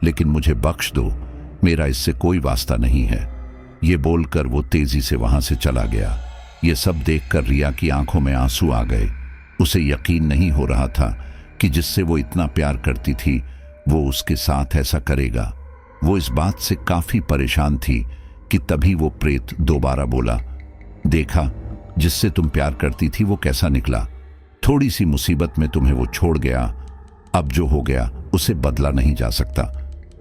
लेकिन मुझे बख्श दो, मेरा इससे कोई वास्ता नहीं है। ये बोलकर वो तेजी से वहां से चला गया। ये सब देखकर रिया की आंखों में आंसू आ गए। उसे यकीन नहीं हो रहा था कि जिससे वो इतना प्यार करती थी वो उसके साथ ऐसा करेगा। वो इस बात से काफी परेशान थी कि तभी वो प्रेत दोबारा बोला, देखा, जिससे तुम प्यार करती थी वो कैसा निकला। थोड़ी सी मुसीबत में तुम्हें वो छोड़ गया। अब जो हो गया उसे बदला नहीं जा सकता,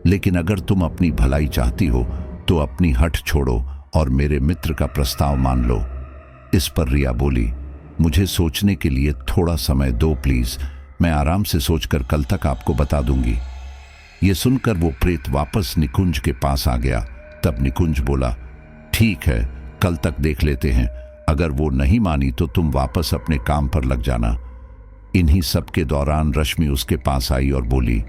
लेकिन अगर तुम अपनी भलाई चाहती हो तो अपनी हठ छोड़ो और मेरे मित्र का प्रस्ताव मान लो। इस पर रिया बोली, मुझे सोचने के लिए थोड़ा समय दो प्लीज, मैं आराम से सोचकर कल तक आपको बता दूंगी। ये सुनकर वो प्रेत वापस निकुंज के पास आ गया। तब निकुंज बोला, ठीक है, कल तक देख लेते हैं, अगर वो नहीं मानी तो तुम वापस अपने काम पर लग जाना। इन्हीं सब के दौरान रश्मि उसके पास आई और बोली,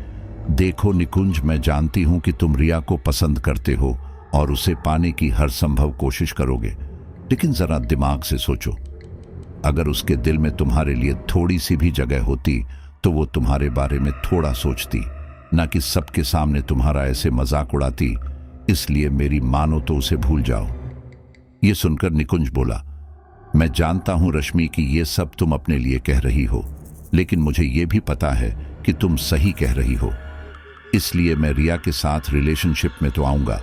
देखो निकुंज, मैं जानती हूं कि तुम रिया को पसंद करते हो और उसे पाने की हर संभव कोशिश करोगे, लेकिन जरा दिमाग से सोचो, अगर उसके दिल में तुम्हारे लिए थोड़ी सी भी जगह होती तो वो तुम्हारे बारे में थोड़ा सोचती, ना कि सबके सामने तुम्हारा ऐसे मजाक उड़ाती। इसलिए मेरी मानो तो उसे भूल जाओ। ये सुनकर निकुंज बोला, मैं जानता हूं रश्मि कि ये सब तुम अपने लिए कह रही हो, लेकिन मुझे ये भी पता है कि तुम सही कह रही हो। इसलिए मैं रिया के साथ रिलेशनशिप में तो आऊंगा,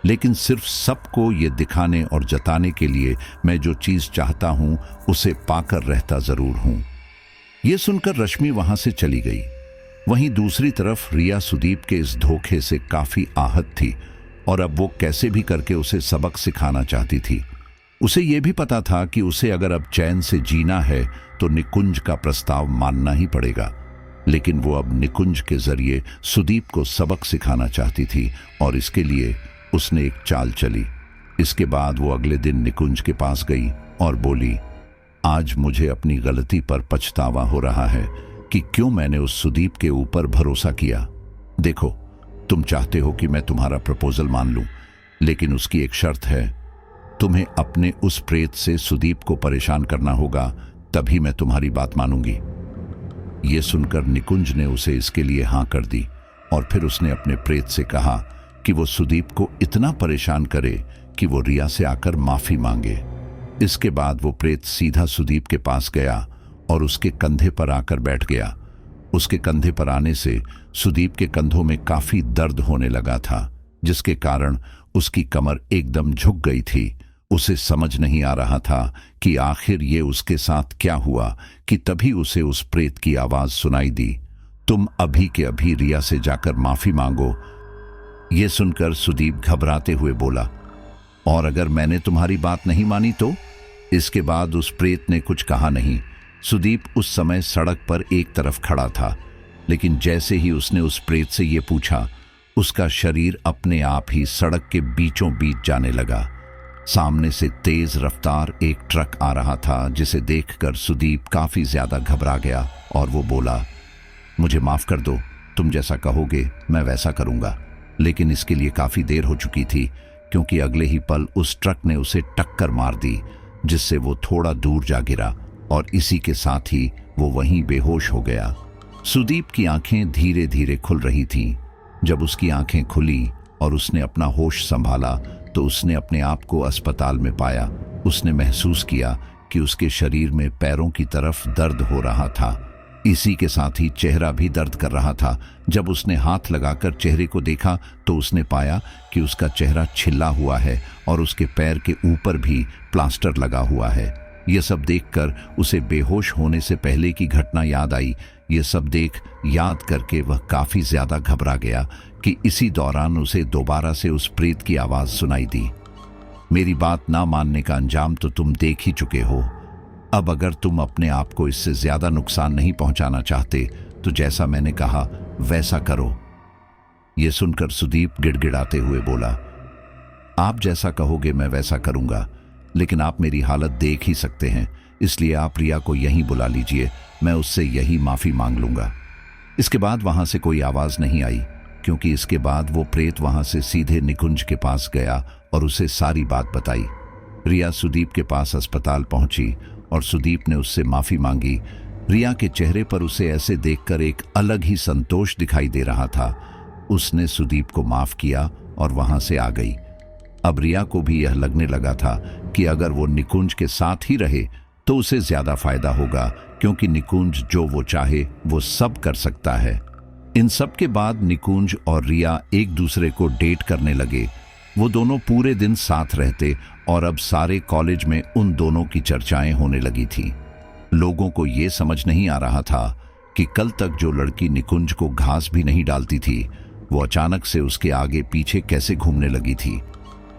लेकिन सिर्फ सबको ये दिखाने और जताने के लिए मैं जो चीज चाहता हूं उसे पाकर रहता जरूर हूं। यह सुनकर रश्मि वहां से चली गई। वहीं दूसरी तरफ रिया सुदीप के इस धोखे से काफी आहत थी और अब वो कैसे भी करके उसे सबक सिखाना चाहती थी। उसे यह भी पता था कि उसे अगर अब चैन से जीना है तो निकुंज का प्रस्ताव मानना ही पड़ेगा, लेकिन वो अब निकुंज के जरिए सुदीप को सबक सिखाना चाहती थी और इसके लिए उसने एक चाल चली। इसके बाद वो अगले दिन निकुंज के पास गई और बोली, आज मुझे अपनी गलती पर पछतावा हो रहा है कि क्यों मैंने उस सुदीप के ऊपर भरोसा किया। देखो, तुम चाहते हो कि मैं तुम्हारा प्रपोजल मान लूं, लेकिन उसकी एक शर्त है, तुम्हें अपने उस प्रेत से सुदीप को परेशान करना होगा, तभी मैं तुम्हारी बात मानूंगी। ये सुनकर निकुंज ने उसे इसके लिए हां कर दी और फिर उसने अपने प्रेत से कहा कि वो सुदीप को इतना परेशान करे कि वो रिया से आकर माफी मांगे। इसके बाद वो प्रेत सीधा सुदीप के पास गया और उसके कंधे पर आकर बैठ गया। उसके कंधे पर आने से सुदीप के कंधों में काफी दर्द होने लगा था, जिसके कारण उसकी कमर एकदम झुक गई थी। उसे समझ नहीं आ रहा था कि आखिर ये उसके साथ क्या हुआ कि तभी उसे उस प्रेत की आवाज सुनाई दी, तुम अभी के अभी रिया से जाकर माफी मांगो। ये सुनकर सुदीप घबराते हुए बोला, और अगर मैंने तुम्हारी बात नहीं मानी तो? इसके बाद उस प्रेत ने कुछ कहा नहीं। सुदीप उस समय सड़क पर एक तरफ खड़ा था, लेकिन जैसे ही उसने उस प्रेत से ये पूछा, उसका शरीर अपने आप ही सड़क के बीचों बीच जाने लगा। सामने से तेज रफ्तार एक ट्रक आ रहा था, जिसे देखकर सुदीप काफी ज्यादा घबरा गया और वो बोला, मुझे माफ कर दो, तुम जैसा कहोगे मैं वैसा करूंगा। लेकिन इसके लिए काफी देर हो चुकी थी, क्योंकि अगले ही पल उस ट्रक ने उसे टक्कर मार दी, जिससे वो थोड़ा दूर जा गिरा और इसी के साथ ही वो वहीं बेहोश हो गया। सुदीप की आंखें धीरे धीरे खुल रही थीं। जब उसकी आंखें खुली और उसने अपना होश संभाला तो उसने अपने आप को अस्पताल में पाया। उसने महसूस किया कि उसके शरीर में पैरों की तरफ दर्द हो रहा था। इसी के साथ ही चेहरा भी दर्द कर रहा था। जब उसने हाथ लगाकर चेहरे को देखा तो उसने पाया कि उसका चेहरा छिला हुआ है और उसके पैर के ऊपर भी प्लास्टर लगा हुआ है। यह सब देखकर उसे बेहोश होने से पहले की घटना याद आई। ये सब याद करके वह काफी ज्यादा घबरा गया कि इसी दौरान उसे दोबारा से उस प्रेत की आवाज सुनाई दी। मेरी बात ना मानने का अंजाम तो तुम देख ही चुके हो। अब अगर तुम अपने आप को इससे ज्यादा नुकसान नहीं पहुंचाना चाहते तो जैसा मैंने कहा वैसा करो। यह सुनकर सुदीप गिड़गिड़ाते हुए बोला, आप जैसा कहोगे मैं वैसा करूंगा, लेकिन आप मेरी हालत देख ही सकते हैं, इसलिए आप रिया को यहीं बुला लीजिए, मैं उससे यही माफी मांग लूंगा। इसके बाद वहां से कोई आवाज नहीं आई, क्योंकि इसके बाद वो प्रेत वहां से सीधे निकुंज के पास गया और उसे सारी बात बताई। रिया सुदीप के पास अस्पताल पहुंची और सुदीप ने उससे माफी मांगी। रिया के चेहरे पर उसे ऐसे देखकर एक अलग ही संतोष दिखाई दे रहा था। उसने सुदीप को माफ किया और वहां से आ गई। अब रिया को भी यह लगने लगा था कि अगर वो निकुंज के साथ ही रहे तो उसे ज्यादा फायदा होगा, क्योंकि निकुंज जो वो चाहे वो सब कर सकता है। इन सब के बाद निकुंज और रिया एक दूसरे को डेट करने लगे। वो दोनों पूरे दिन साथ रहते और अब सारे कॉलेज में उन दोनों की चर्चाएं होने लगी थी। लोगों को ये समझ नहीं आ रहा था कि कल तक जो लड़की निकुंज को घास भी नहीं डालती थी, वो अचानक से उसके आगे पीछे कैसे घूमने लगी थी।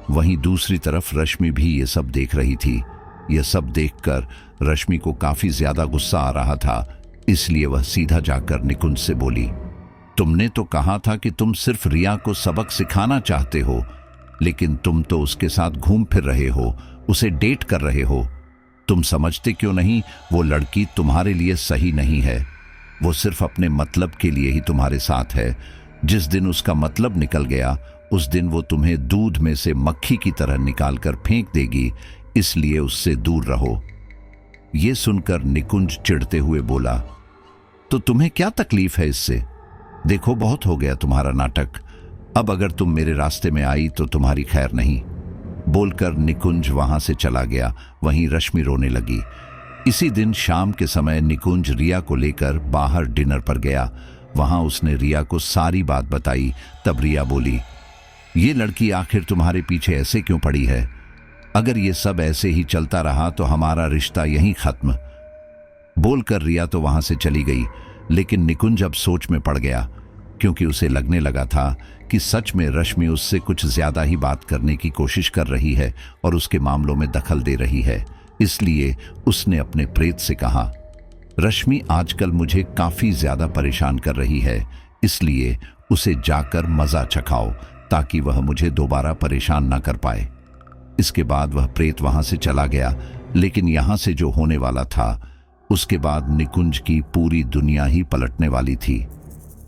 वहीं दूसरी तरफ रश्मि भी ये सब देख रही थी। यह सब देखकर रश्मि को काफी ज्यादा गुस्सा आ रहा था, इसलिए वह सीधा जाकर निकुंज से बोली, तुमने तो कहा था कि तुम सिर्फ रिया को सबक सिखाना चाहते हो, लेकिन तुम तो उसके साथ घूम फिर रहे हो, उसे डेट कर रहे हो। तुम समझते क्यों नहीं वो लड़की तुम्हारे लिए सही नहीं है। वो सिर्फ अपने मतलब के लिए ही तुम्हारे साथ है। जिस दिन उसका मतलब निकल गया उस दिन वो तुम्हें दूध में से मक्खी की तरह निकाल कर फेंक देगी, इसलिए उससे दूर रहो। ये सुनकर निकुंज चिढ़ते हुए बोला, तो तुम्हें क्या तकलीफ है इससे? देखो बहुत हो गया तुम्हारा नाटक, अब अगर तुम मेरे रास्ते में आई तो तुम्हारी खैर नहीं। बोलकर निकुंज वहां से चला गया। वहीं रश्मि रोने लगी। इसी दिन शाम के समय निकुंज रिया को लेकर बाहर डिनर पर गया। वहां उसने रिया को सारी बात बताई। तब रिया बोली, ये लड़की आखिर तुम्हारे पीछे ऐसे क्यों पड़ी है? अगर ये सब ऐसे ही चलता रहा तो हमारा रिश्ता यहीं खत्म। बोलकर रिया तो वहां से चली गई, लेकिन निकुंज अब सोच में पड़ गया, क्योंकि उसे लगने लगा था कि सच में रश्मि उससे कुछ ज्यादा ही बात करने की कोशिश कर रही है और उसके मामलों में दखल दे रही है। इसलिए उसने अपने प्रेत से कहा, रश्मि आजकल मुझे काफी ज्यादा परेशान कर रही है, इसलिए उसे जाकर मजा चखाओ ताकि वह मुझे दोबारा परेशान ना कर पाए। इसके बाद वह प्रेत वहां से चला गया, लेकिन यहां से जो होने वाला था उसके बाद निकुंज की पूरी दुनिया ही पलटने वाली थी।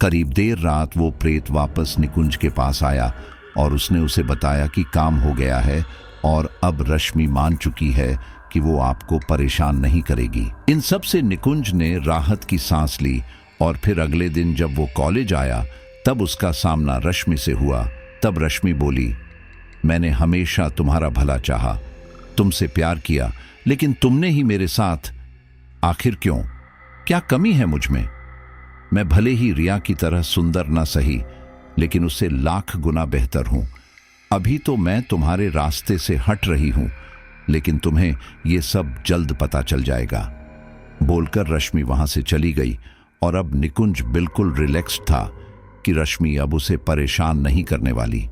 करीब देर रात वो प्रेत वापस निकुंज के पास आया और उसने उसे बताया कि काम हो गया है और अब रश्मि मान चुकी है कि वो आपको परेशान नहीं करेगी। इन सब से निकुंज ने राहत की सांस ली और फिर अगले दिन जब वो कॉलेज आया तब उसका सामना रश्मि से हुआ। तब रश्मि बोली, मैंने हमेशा तुम्हारा भला चाहा, तुमसे प्यार किया, लेकिन तुमने ही मेरे साथ। आखिर क्यों? क्या कमी है मुझ में? मैं भले ही रिया की तरह सुंदर ना सही, लेकिन उससे लाख गुना बेहतर हूं। अभी तो मैं तुम्हारे रास्ते से हट रही हूं, लेकिन तुम्हें यह सब जल्द पता चल जाएगा। बोलकर रश्मि वहां से चली गई और अब निकुंज बिल्कुल रिलैक्स्ड था कि रश्मि अब उसे परेशान नहीं करने वाली।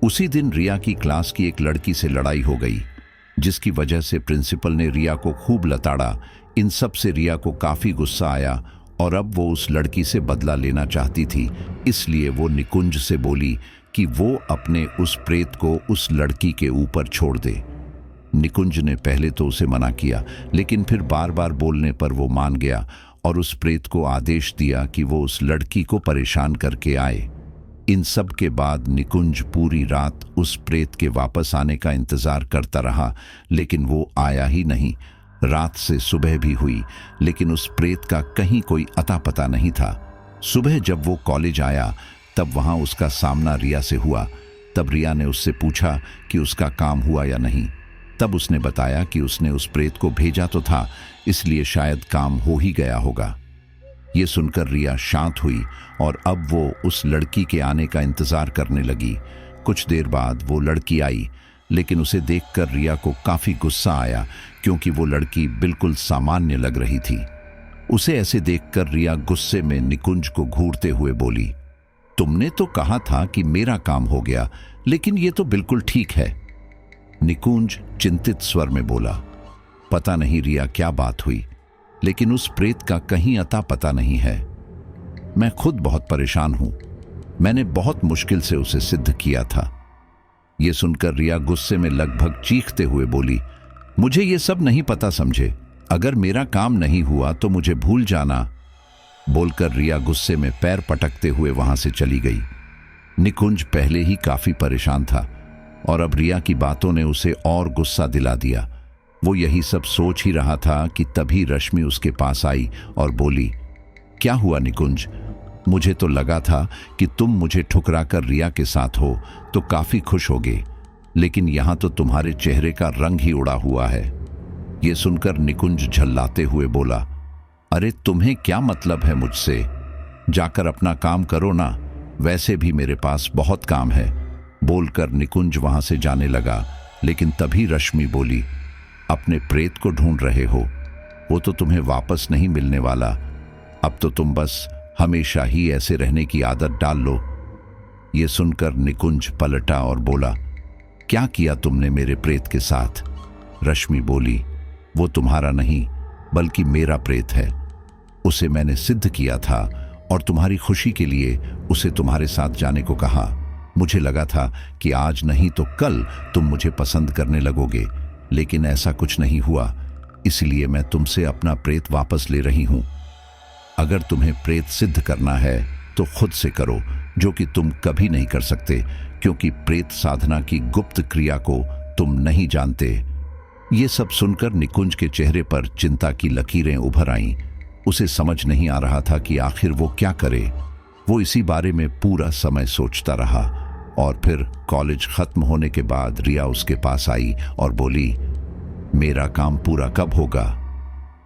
उसी दिन रिया की क्लास की एक लड़की से लड़ाई हो गई, जिसकी वजह से प्रिंसिपल ने रिया को खूब लताड़ा। इन सब से रिया को काफी गुस्सा आया और अब वो उस लड़की से बदला लेना चाहती थी। इसलिए वो निकुंज से बोली कि वो अपने उस प्रेत को उस लड़की के ऊपर छोड़ दे। निकुंज ने पहले तो उसे मना किया, लेकिन फिर बार बार बोलने पर वो मान गया और उस प्रेत को आदेश दिया कि वो उस लड़की को परेशान करके आए। इन सब के बाद निकुंज पूरी रात उस प्रेत के वापस आने का इंतजार करता रहा, लेकिन वो आया ही नहीं। रात से सुबह भी हुई, लेकिन उस प्रेत का कहीं कोई अता पता नहीं था। सुबह जब वो कॉलेज आया तब वहां उसका सामना रिया से हुआ। तब रिया ने उससे पूछा कि उसका काम हुआ या नहीं। तब उसने बताया कि उसने उस प्रेत को भेजा तो था, इसलिए शायद काम हो ही गया होगा। ये सुनकर रिया शांत हुई और अब वो उस लड़की के आने का इंतजार करने लगी। कुछ देर बाद वो लड़की आई, लेकिन उसे देखकर रिया को काफी गुस्सा आया, क्योंकि वो लड़की बिल्कुल सामान्य लग रही थी। उसे ऐसे देखकर रिया गुस्से में निकुंज को घूरते हुए बोली, तुमने तो कहा था कि मेरा काम हो गया, लेकिन ये तो बिल्कुल ठीक है। निकुंज चिंतित स्वर में बोला, पता नहीं रिया क्या बात हुई, लेकिन उस प्रेत का कहीं अता पता नहीं है। मैं खुद बहुत परेशान हूं। मैंने बहुत मुश्किल से उसे सिद्ध किया था। यह सुनकर रिया गुस्से में लगभग चीखते हुए बोली, मुझे ये सब नहीं पता समझे। अगर मेरा काम नहीं हुआ तो मुझे भूल जाना। बोलकर रिया गुस्से में पैर पटकते हुए वहां से चली गई। निकुंज पहले ही काफी परेशान था और अब रिया की बातों ने उसे और गुस्सा दिला दिया। वो यही सब सोच ही रहा था कि तभी रश्मि उसके पास आई और बोली, क्या हुआ निकुंज? मुझे तो लगा था कि तुम मुझे ठुकराकर रिया के साथ हो तो काफी खुश होगे, लेकिन यहां तो तुम्हारे चेहरे का रंग ही उड़ा हुआ है। ये सुनकर निकुंज झल्लाते हुए बोला, अरे तुम्हें क्या मतलब है मुझसे? जाकर अपना काम करो ना, वैसे भी मेरे पास बहुत काम है। बोलकर निकुंज वहां से जाने लगा, लेकिन तभी रश्मि बोली, अपने प्रेत को ढूंढ रहे हो, वो तो तुम्हें वापस नहीं मिलने वाला। अब तो तुम बस हमेशा ही ऐसे रहने की आदत डाल लो। ये सुनकर निकुंज पलटा और बोला, क्या किया तुमने मेरे प्रेत के साथ? रश्मि बोली, वो तुम्हारा नहीं बल्कि मेरा प्रेत है। उसे मैंने सिद्ध किया था और तुम्हारी खुशी के लिए उसे तुम्हारे साथ जाने को कहा। मुझे लगा था कि आज नहीं तो कल तुम मुझे पसंद करने लगोगे, लेकिन ऐसा कुछ नहीं हुआ, इसलिए मैं तुमसे अपना प्रेत वापस ले रही हूं। अगर तुम्हें प्रेत सिद्ध करना है तो खुद से करो, जो कि तुम कभी नहीं कर सकते, क्योंकि प्रेत साधना की गुप्त क्रिया को तुम नहीं जानते। ये सब सुनकर निकुंज के चेहरे पर चिंता की लकीरें उभर आईं। उसे समझ नहीं आ रहा था कि आखिर वो क्या करे। वो इसी बारे में पूरा समय सोचता रहा और फिर कॉलेज खत्म होने के बाद रिया उसके पास आई और बोली, मेरा काम पूरा कब होगा?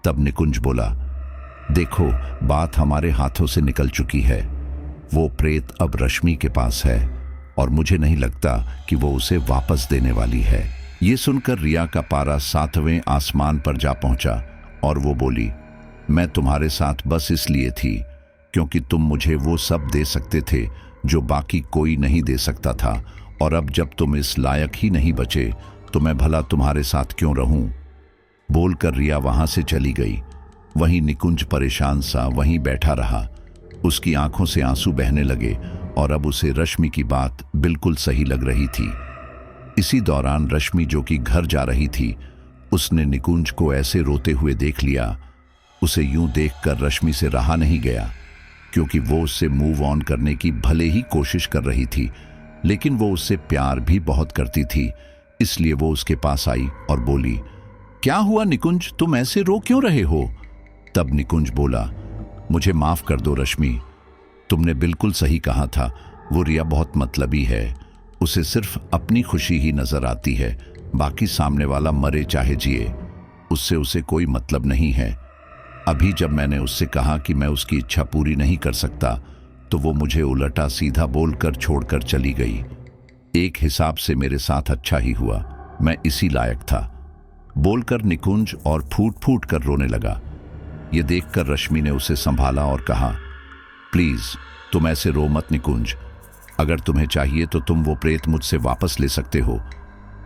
तब निकुंज बोला, देखो बात हमारे हाथों से निकल चुकी है। वो प्रेत अब रश्मि के पास है और मुझे नहीं लगता कि वो उसे वापस देने वाली है। ये सुनकर रिया का पारा 7वें आसमान पर जा पहुंचा और वो बोली, मैं तुम्हारे साथ बस इसलिए थी क्योंकि तुम मुझे वो सब दे सकते थे जो बाकी कोई नहीं दे सकता था, और अब जब तुम इस लायक ही नहीं बचे तो मैं भला तुम्हारे साथ क्यों रहूं? बोलकर रिया वहां से चली गई। वहीं निकुंज परेशान सा वहीं बैठा रहा। उसकी आंखों से आंसू बहने लगे और अब उसे रश्मि की बात बिल्कुल सही लग रही थी। इसी दौरान रश्मि, जो कि घर जा रही थी, उसने निकुंज को ऐसे रोते हुए देख लिया। उसे यूं देखकर रश्मि से रहा नहीं गया, क्योंकि वो उससे मूव ऑन करने की भले ही कोशिश कर रही थी, लेकिन वो उससे प्यार भी बहुत करती थी। इसलिए वो उसके पास आई और बोली, क्या हुआ निकुंज, तुम ऐसे रो क्यों रहे हो? तब निकुंज बोला, मुझे माफ कर दो रश्मि, तुमने बिल्कुल सही कहा था। वो रिया बहुत मतलबी है, उसे सिर्फ अपनी खुशी ही नजर आती है, बाकी सामने वाला मरे चाहे जिए, उससे उसे कोई मतलब नहीं है। अभी जब मैंने उससे कहा कि मैं उसकी इच्छा पूरी नहीं कर सकता, तो वो मुझे उल्टा सीधा बोलकर छोड़कर चली गई। एक हिसाब से मेरे साथ अच्छा ही हुआ, मैं इसी लायक था। बोलकर निकुंज और फूट फूट कर रोने लगा। ये देखकर रश्मि ने उसे संभाला और कहा, प्लीज तुम ऐसे रो मत निकुंज, अगर तुम्हें चाहिए तो तुम वो प्रेत मुझसे वापस ले सकते हो,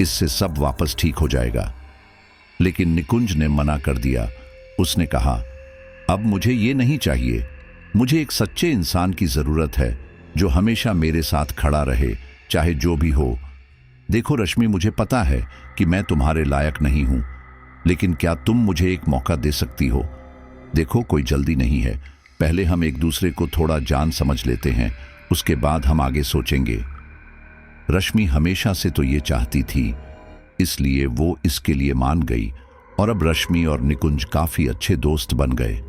इससे सब वापस ठीक हो जाएगा। लेकिन निकुंज ने मना कर दिया। उसने कहा, अब मुझे ये नहीं चाहिए, मुझे एक सच्चे इंसान की जरूरत है जो हमेशा मेरे साथ खड़ा रहे, चाहे जो भी हो। देखो रश्मि, मुझे पता है कि मैं तुम्हारे लायक नहीं हूं, लेकिन क्या तुम मुझे एक मौका दे सकती हो? देखो, कोई जल्दी नहीं है। पहले हम एक दूसरे को थोड़ा जान समझ लेते हैं, उसके बाद हम आगे सोचेंगे। रश्मि हमेशा से तो ये चाहती थी, इसलिए वो इसके लिए मान गई और अब रश्मि और निकुंज काफी अच्छे दोस्त बन गए।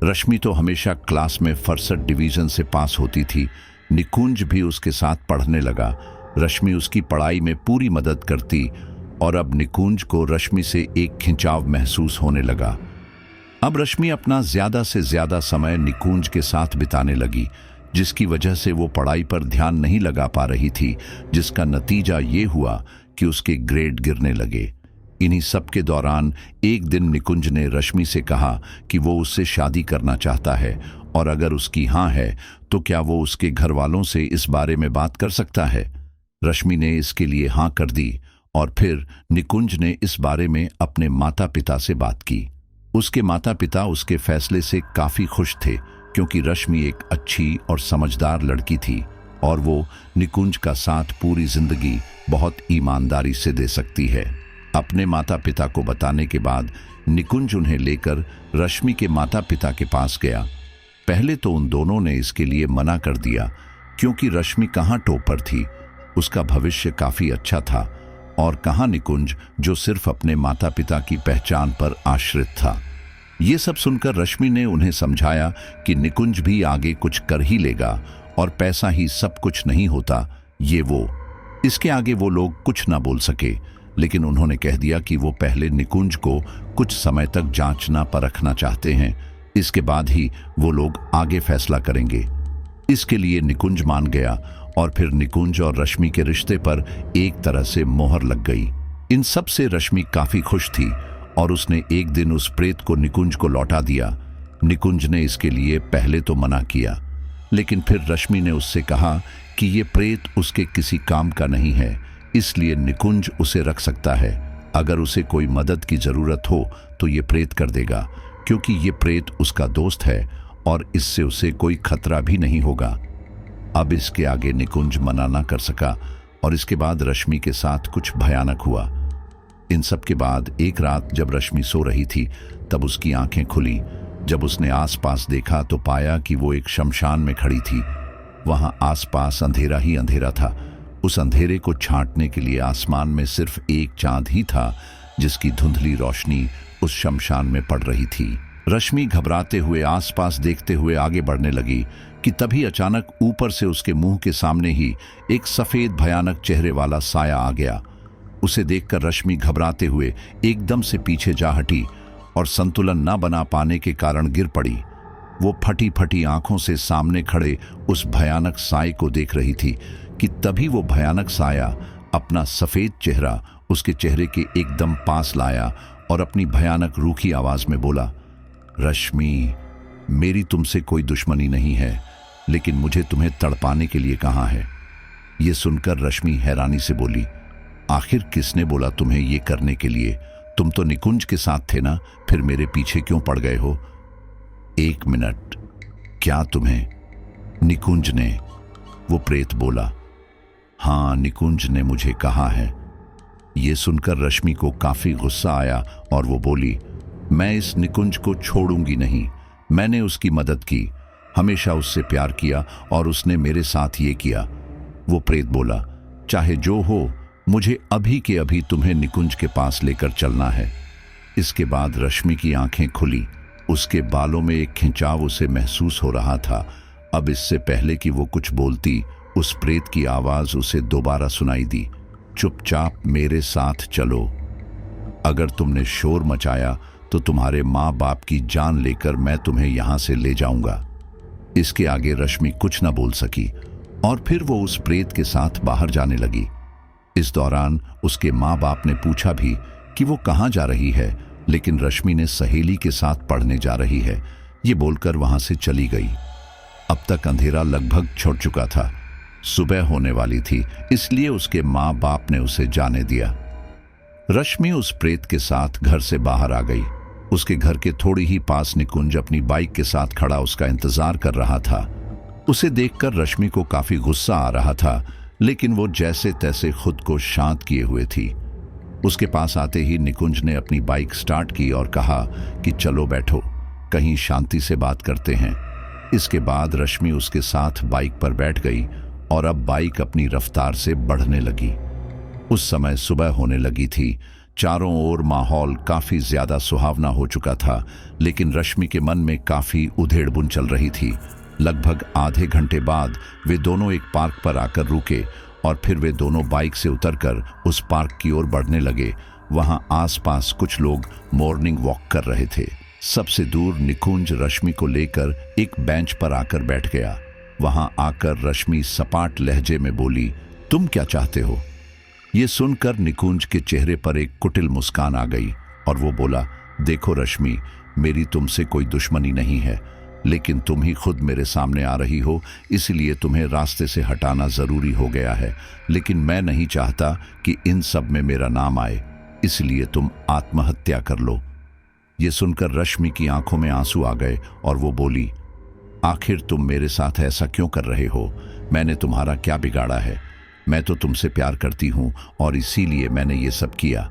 रश्मि तो हमेशा क्लास में फर्स्ट डिवीजन से पास होती थी। निकुंज भी उसके साथ पढ़ने लगा। रश्मि उसकी पढ़ाई में पूरी मदद करती और अब निकुंज को रश्मि से एक खिंचाव महसूस होने लगा। अब रश्मि अपना ज्यादा से ज्यादा समय निकुंज के साथ बिताने लगी, जिसकी वजह से वो पढ़ाई पर ध्यान नहीं लगा पा रही थी, जिसका नतीजा ये हुआ कि उसके ग्रेड गिरने लगे। इन्हीं सब के दौरान एक दिन निकुंज ने रश्मि से कहा कि वो उससे शादी करना चाहता है और अगर उसकी हाँ है तो क्या वो उसके घर वालों से इस बारे में बात कर सकता है। रश्मि ने इसके लिए हाँ कर दी और फिर निकुंज ने इस बारे में अपने माता पिता से बात की। उसके माता पिता उसके फैसले से काफी खुश थे, क्योंकि रश्मि एक अच्छी और समझदार लड़की थी और वो निकुंज का साथ पूरी जिंदगी बहुत ईमानदारी से दे सकती है। अपने माता पिता को बताने के बाद निकुंज उन्हें लेकर रश्मि के माता पिता के पास गया। पहले तो उन दोनों ने इसके लिए मना कर दिया, क्योंकि रश्मि कहाँ टॉपर थी, उसका भविष्य काफी अच्छा था, और कहाँ निकुंज जो सिर्फ अपने माता पिता की पहचान पर आश्रित था। ये सब सुनकर रश्मि ने उन्हें समझाया कि निकुंज भी आगे कुछ कर ही लेगा और पैसा ही सब कुछ नहीं होता, ये वो। इसके आगे वो लोग कुछ ना बोल सके, लेकिन उन्होंने कह दिया कि वो पहले निकुंज को कुछ समय तक जांचना परखना चाहते हैं, इसके बाद ही वो लोग आगे फैसला करेंगे। इसके लिए निकुंज मान गया और फिर निकुंज और रश्मि के रिश्ते पर एक तरह से मोहर लग गई। इन सब से रश्मि काफी खुश थी और उसने एक दिन उस प्रेत को निकुंज को लौटा दिया। निकुंज ने इसके लिए पहले तो मना किया, लेकिन फिर रश्मि ने उससे कहा कि ये प्रेत उसके किसी काम का नहीं है, इसलिए निकुंज उसे रख सकता है। अगर उसे कोई मदद की जरूरत हो तो ये प्रेत कर देगा, क्योंकि ये प्रेत उसका दोस्त है और इससे उसे कोई खतरा भी नहीं होगा। अब इसके आगे निकुंज मना ना कर सका और इसके बाद रश्मि के साथ कुछ भयानक हुआ। इन सब के बाद एक रात जब रश्मि सो रही थी, तब उसकी आंखें खुली। जब उसने आसपास देखा तो पाया कि वो एक शमशान में खड़ी थी। वहां आसपास अंधेरा ही अंधेरा था। उस अंधेरे को छांटने के लिए आसमान में सिर्फ एक चांद ही था, जिसकी धुंधली रोशनी उस शमशान में पड़ रही थी। रश्मि घबराते हुए आसपास देखते हुए आगे बढ़ने लगी कि तभी अचानक ऊपर से उसके मुंह के सामने ही एक सफेद भयानक चेहरे वाला साया आ गया। उसे देखकर रश्मि घबराते हुए एकदम से पीछे जा हटी और संतुलन न बना पाने के कारण गिर पड़ी। वो फटी फटी आंखों से सामने खड़े उस भयानक साए को देख रही थी कि तभी वो भयानक साया अपना सफेद चेहरा उसके चेहरे के एकदम पास लाया और अपनी भयानक रूखी आवाज में बोला, रश्मि, मेरी तुमसे कोई दुश्मनी नहीं है, लेकिन मुझे तुम्हें तड़पाने के लिए कहा है। ये सुनकर रश्मि हैरानी से बोली, आखिर किसने बोला तुम्हें ये करने के लिए? तुम तो निकुंज के साथ थे ना, फिर मेरे पीछे क्यों पड़ गए हो? एक मिनट, क्या तुम्हें? निकुंज ने, वो प्रेत बोला। हाँ, निकुंज ने मुझे कहा है। ये सुनकर रश्मि को काफी गुस्सा आया और वो बोली, मैं इस निकुंज को छोड़ूंगी नहीं। मैंने उसकी मदद की, हमेशा उससे प्यार किया और उसने मेरे साथ ये किया। वो प्रेत बोला, चाहे जो हो, मुझे अभी के अभी तुम्हें निकुंज के पास लेकर चलना है। इसके बाद रश्मि की आंखें खुली। उसके बालों में एक खिंचाव उसे महसूस हो रहा था। अब इससे पहले कि वो कुछ बोलती, उस प्रेत की आवाज उसे दोबारा सुनाई दी, चुपचाप मेरे साथ चलो। अगर तुमने शोर मचाया तो तुम्हारे माँ बाप की जान लेकर मैं तुम्हें यहां से ले जाऊंगा। इसके आगे रश्मि कुछ न बोल सकी और फिर वो उस प्रेत के साथ बाहर जाने लगी। इस दौरान उसके माँ बाप ने पूछा भी कि वो कहाँ जा रही है, लेकिन रश्मि ने सहेली के साथ पढ़ने जा रही है ये बोलकर वहां से चली गई। अब तक अंधेरा लगभग छुट चुका था, सुबह होने वाली थी, इसलिए उसके माँ बाप ने उसे जाने दिया। रश्मि उस प्रेत के साथ घर से बाहर आ गई। उसके घर के थोड़ी ही पास निकुंज अपनी बाइक के साथ खड़ा उसका इंतजार कर रहा था। उसे देखकर रश्मि को काफी गुस्सा आ रहा था, लेकिन वो जैसे तैसे खुद को शांत किए हुए थी। उसके पास आते ही निकुंज ने अपनी बाइक स्टार्ट की और कहा कि चलो बैठो। कहीं शांति से बात करते हैं। इसके बाद रश्मि उसके साथ बाइक पर बैठ गई और अब बाइक अपनी रफ्तार से बढ़ने लगी। उस समय सुबह होने लगी थी। चारों ओर माहौल काफी ज्यादा सुहावना हो चुका था, लेकिन रश्मि के मन में काफी उधेड़बुन चल रही थी। लगभग आधे घंटे बाद वे दोनों एक पार्क पर आकर रुके और फिर वे दोनों बाइक से उतरकर उस पार्क की ओर बढ़ने लगे। वहां आसपास कुछ लोग मॉर्निंग वॉक कर रहे थे। सबसे दूर निकुंज रश्मि को लेकर एक बेंच पर आकर बैठ गया। वहां आकर रश्मि सपाट लहजे में बोली, तुम क्या चाहते हो? ये सुनकर निकुंज के चेहरे पर एक कुटिल मुस्कान आ गई और वो बोला, देखो रश्मि, मेरी तुमसे कोई दुश्मनी नहीं है, लेकिन तुम ही खुद मेरे सामने आ रही हो, इसलिए तुम्हें रास्ते से हटाना जरूरी हो गया है। लेकिन मैं नहीं चाहता कि इन सब में मेरा नाम आए, इसलिए तुम आत्महत्या कर लो। ये सुनकर रश्मि की आंखों में आंसू आ गए और वो बोली, आखिर तुम मेरे साथ ऐसा क्यों कर रहे हो? मैंने तुम्हारा क्या बिगाड़ा है? मैं तो तुमसे प्यार करती हूं और इसीलिए मैंने ये सब किया।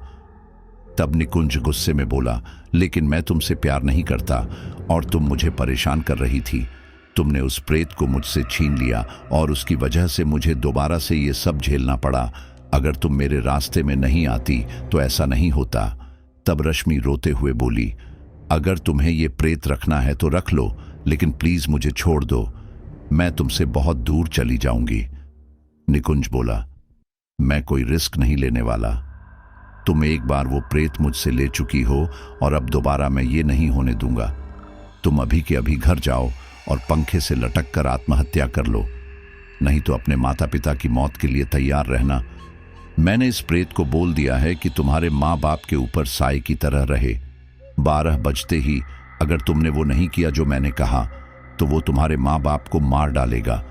तब निकुंज गुस्से में बोला, लेकिन मैं तुमसे प्यार नहीं करता और तुम मुझे परेशान कर रही थी। तुमने उस प्रेत को मुझसे छीन लिया और उसकी वजह से मुझे दोबारा से ये सब झेलना पड़ा। अगर तुम मेरे रास्ते में नहीं आती तो ऐसा नहीं होता। तब रश्मि रोते हुए बोली, अगर तुम्हें ये प्रेत रखना है तो रख लो, लेकिन प्लीज मुझे छोड़ दो, मैं तुमसे बहुत दूर चली जाऊंगी। निकुंज बोला, मैं कोई रिस्क नहीं लेने वाला। तुम एक बार वो प्रेत मुझसे ले चुकी हो और अब दोबारा मैं ये नहीं होने दूंगा। तुम अभी के अभी घर जाओ और पंखे से लटक कर आत्महत्या कर लो, नहीं तो अपने माता पिता की मौत के लिए तैयार रहना। मैंने इस प्रेत को बोल दिया है कि तुम्हारे माँ बाप के ऊपर साए की तरह रहे। 12 बजते ही अगर तुमने वो नहीं किया जो मैंने कहा, तो वो तुम्हारे माँ बाप को मार डालेगा।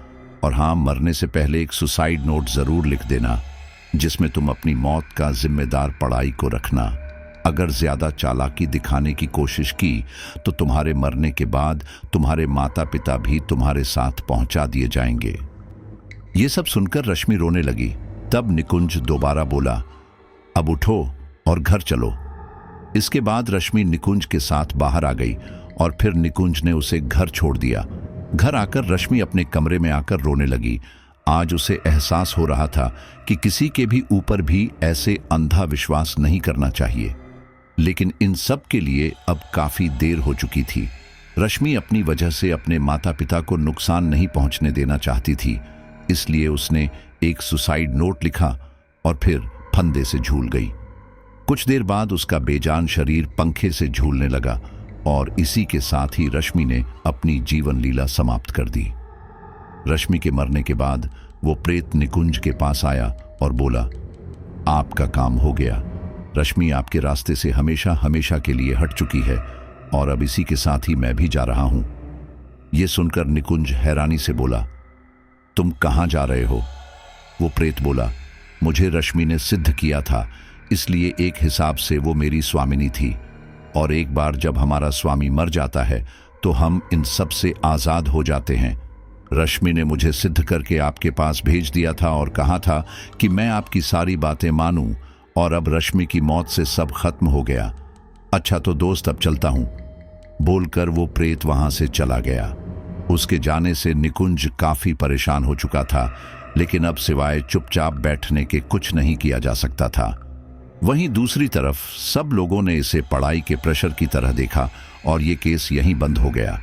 और हाँ, मरने से पहले एक सुसाइड नोट जरूर लिख देना, जिसमें तुम अपनी मौत का जिम्मेदार पढ़ाई को रखना। अगर ज्यादा चालाकी दिखाने की कोशिश की तो तुम्हारे मरने के बाद तुम्हारे माता पिता भी तुम्हारे साथ पहुंचा दिए जाएंगे। ये सब सुनकर रश्मि रोने लगी। तब निकुंज दोबारा बोला, अब उठो और घर चलो। इसके बाद रश्मि निकुंज के साथ बाहर आ गई और फिर निकुंज ने उसे घर छोड़ दिया। घर आकर रश्मि अपने कमरे में आकर रोने लगी। आज उसे एहसास हो रहा था कि किसी के भी ऊपर भी ऐसे अंधा विश्वास नहीं करना चाहिए, लेकिन इन सब के लिए अब काफी देर हो चुकी थी। रश्मि अपनी वजह से अपने माता पिता को नुकसान नहीं पहुंचने देना चाहती थी, इसलिए उसने एक सुसाइड नोट लिखा और फिर फंदे से झूल गई। कुछ देर बाद उसका बेजान शरीर पंखे से झूलने लगा और इसी के साथ ही रश्मि ने अपनी जीवन लीला समाप्त कर दी। रश्मि के मरने के बाद वो प्रेत निकुंज के पास आया और बोला, आपका काम हो गया। रश्मि आपके रास्ते से हमेशा हमेशा के लिए हट चुकी है और अब इसी के साथ ही मैं भी जा रहा हूं। ये सुनकर निकुंज हैरानी से बोला, तुम कहां जा रहे हो? वो प्रेत बोला, मुझे रश्मि ने सिद्ध किया था, इसलिए एक हिसाब से वो मेरी स्वामिनी थी, और एक बार जब हमारा स्वामी मर जाता है तो हम इन सब से आजाद हो जाते हैं। रश्मि ने मुझे सिद्ध करके आपके पास भेज दिया था और कहा था कि मैं आपकी सारी बातें मानूं, और अब रश्मि की मौत से सब खत्म हो गया। अच्छा तो दोस्त, अब चलता हूं। बोलकर वो प्रेत वहां से चला गया। उसके जाने से निकुंज काफी परेशान हो चुका था, लेकिन अब सिवाय चुपचाप बैठने के कुछ नहीं किया जा सकता था। वहीं दूसरी तरफ सब लोगों ने इसे पढ़ाई के प्रेशर की तरह देखा और ये केस यहीं बंद हो गया।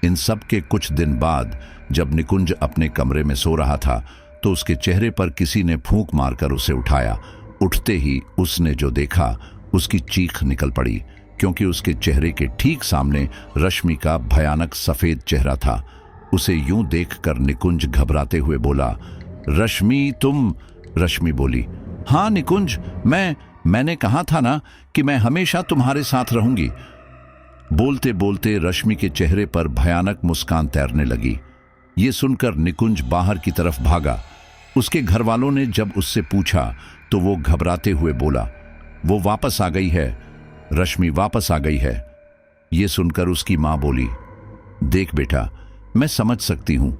इन सब के कुछ दिन बाद जब निकुंज अपने कमरे में सो रहा था तो उसके चेहरे पर किसी ने फूंक मारकर उसे उठाया। उठते ही उसने जो देखा, उसकी चीख निकल पड़ी, क्योंकि उसके चेहरे के ठीक सामने रश्मि का भयानक सफेद चेहरा था। उसे यूं देखकर निकुंज घबराते हुए बोला, रश्मि तुम? रश्मि बोली, हाँ निकुंज, मैंने कहा था ना कि मैं हमेशा तुम्हारे साथ रहूंगी। बोलते बोलते रश्मि के चेहरे पर भयानक मुस्कान तैरने लगी। ये सुनकर निकुंज बाहर की तरफ भागा। उसके घर वालों ने जब उससे पूछा तो वो घबराते हुए बोला, वो वापस आ गई है, रश्मि वापस आ गई है। ये सुनकर उसकी मां बोली, देख बेटा, मैं समझ सकती हूं,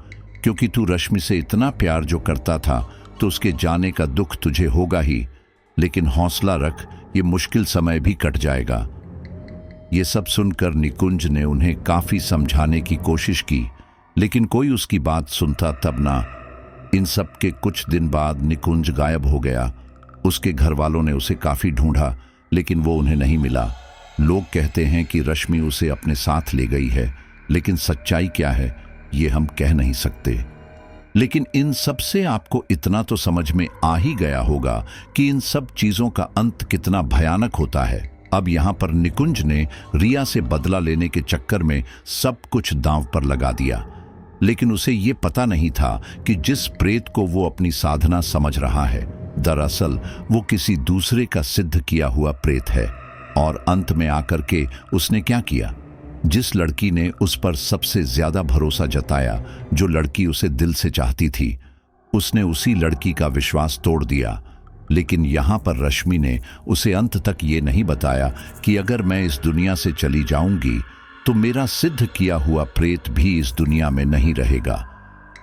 क्योंकि तू रश्मि से इतना प्यार जो करता था तो उसके जाने का दुख तुझे होगा ही, लेकिन हौसला रख, ये मुश्किल समय भी कट जाएगा। ये सब सुनकर निकुंज ने उन्हें काफी समझाने की कोशिश की, लेकिन कोई उसकी बात सुनता तब ना। इन सब के कुछ दिन बाद निकुंज गायब हो गया। उसके घर वालों ने उसे काफी ढूंढा, लेकिन वो उन्हें नहीं मिला। लोग कहते हैं कि रश्मि उसे अपने साथ ले गई है, लेकिन सच्चाई क्या है ये हम कह नहीं सकते। लेकिन इन सब से आपको इतना तो समझ में आ ही गया होगा कि इन सब चीजों का अंत कितना भयानक होता है। अब यहां पर निकुंज ने रिया से बदला लेने के चक्कर में सब कुछ दांव पर लगा दिया, लेकिन उसे ये पता नहीं था कि जिस प्रेत को वो अपनी साधना समझ रहा है, दरअसल वो किसी दूसरे का सिद्ध किया हुआ प्रेत है। और अंत में आकर के उसने क्या किया? जिस लड़की ने उस पर सबसे ज्यादा भरोसा जताया, जो लड़की उसे दिल से चाहती थी, उसने उसी लड़की का विश्वास तोड़ दिया। लेकिन यहां पर रश्मि ने उसे अंत तक ये नहीं बताया कि अगर मैं इस दुनिया से चली जाऊंगी तो मेरा सिद्ध किया हुआ प्रेत भी इस दुनिया में नहीं रहेगा।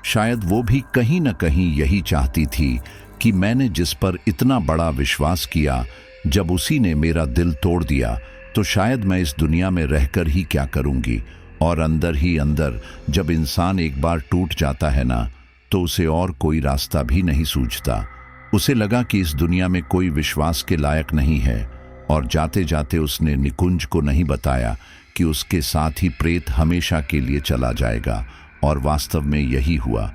शायद वो भी कहीं न कहीं यही चाहती थी कि मैंने जिस पर इतना बड़ा विश्वास किया, जब उसी ने मेरा दिल तोड़ दिया तो शायद मैं इस दुनिया में रहकर ही क्या करूंगी। और अंदर ही अंदर जब इंसान एक बार टूट जाता है ना, तो उसे और कोई रास्ता भी नहीं सूझता। उसे लगा कि इस दुनिया में कोई विश्वास के लायक नहीं है, और जाते जाते उसने निकुंज को नहीं बताया कि उसके साथ ही प्रेत हमेशा के लिए चला जाएगा। और वास्तव में यही हुआ।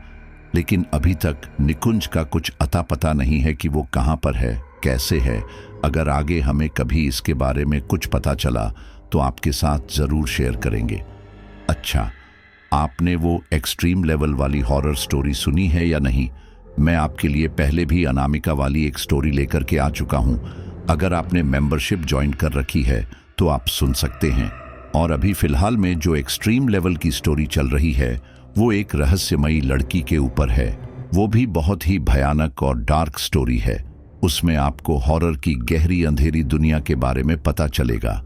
लेकिन अभी तक निकुंज का कुछ अता पता नहीं है कि वो कहाँ पर है, कैसे है। अगर आगे हमें कभी इसके बारे में कुछ पता चला तो आपके साथ जरूर शेयर करेंगे। अच्छा, आपने वो एक्सट्रीम लेवल वाली हॉरर स्टोरी सुनी है या नहीं? मैं आपके लिए पहले भी अनामिका वाली एक स्टोरी लेकर के आ चुका हूं। अगर आपने मेंबरशिप ज्वाइन कर रखी है तो आप सुन सकते हैं। और अभी फिलहाल में जो एक्सट्रीम लेवल की स्टोरी चल रही है वो एक रहस्यमयी लड़की के ऊपर है। वो भी बहुत ही भयानक और डार्क स्टोरी है। उसमें आपको हॉरर की गहरी अंधेरी दुनिया के बारे में पता चलेगा।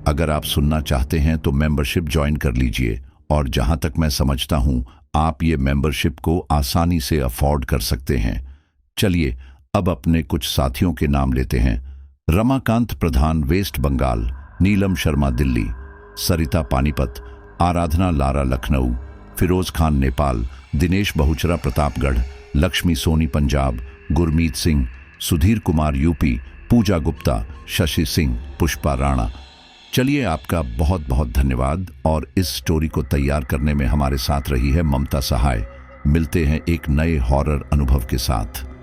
अगर आप सुनना चाहते हैं तो मेंबरशिप ज्वाइन कर लीजिए। और जहां तक मैं समझता हूं, आप ये मेंबरशिप को आसानी से अफोर्ड कर सकते हैं। चलिए अब अपने कुछ साथियों के नाम लेते हैं। रमाकांत प्रधान वेस्ट बंगाल, नीलम शर्मा दिल्ली, सरिता पानीपत, आराधना लारा लखनऊ, फिरोज खान नेपाल, दिनेश बहुचरा प्रतापगढ़, लक्ष्मी सोनी पंजाब, गुरमीत सिंह, सुधीर कुमार यूपी, पूजा गुप्ता, शशि सिंह, पुष्पा राणा। चलिए आपका बहुत बहुत धन्यवाद। और इस स्टोरी को तैयार करने में हमारे साथ रही है ममता सहाय। मिलते हैं एक नए हॉरर अनुभव के साथ।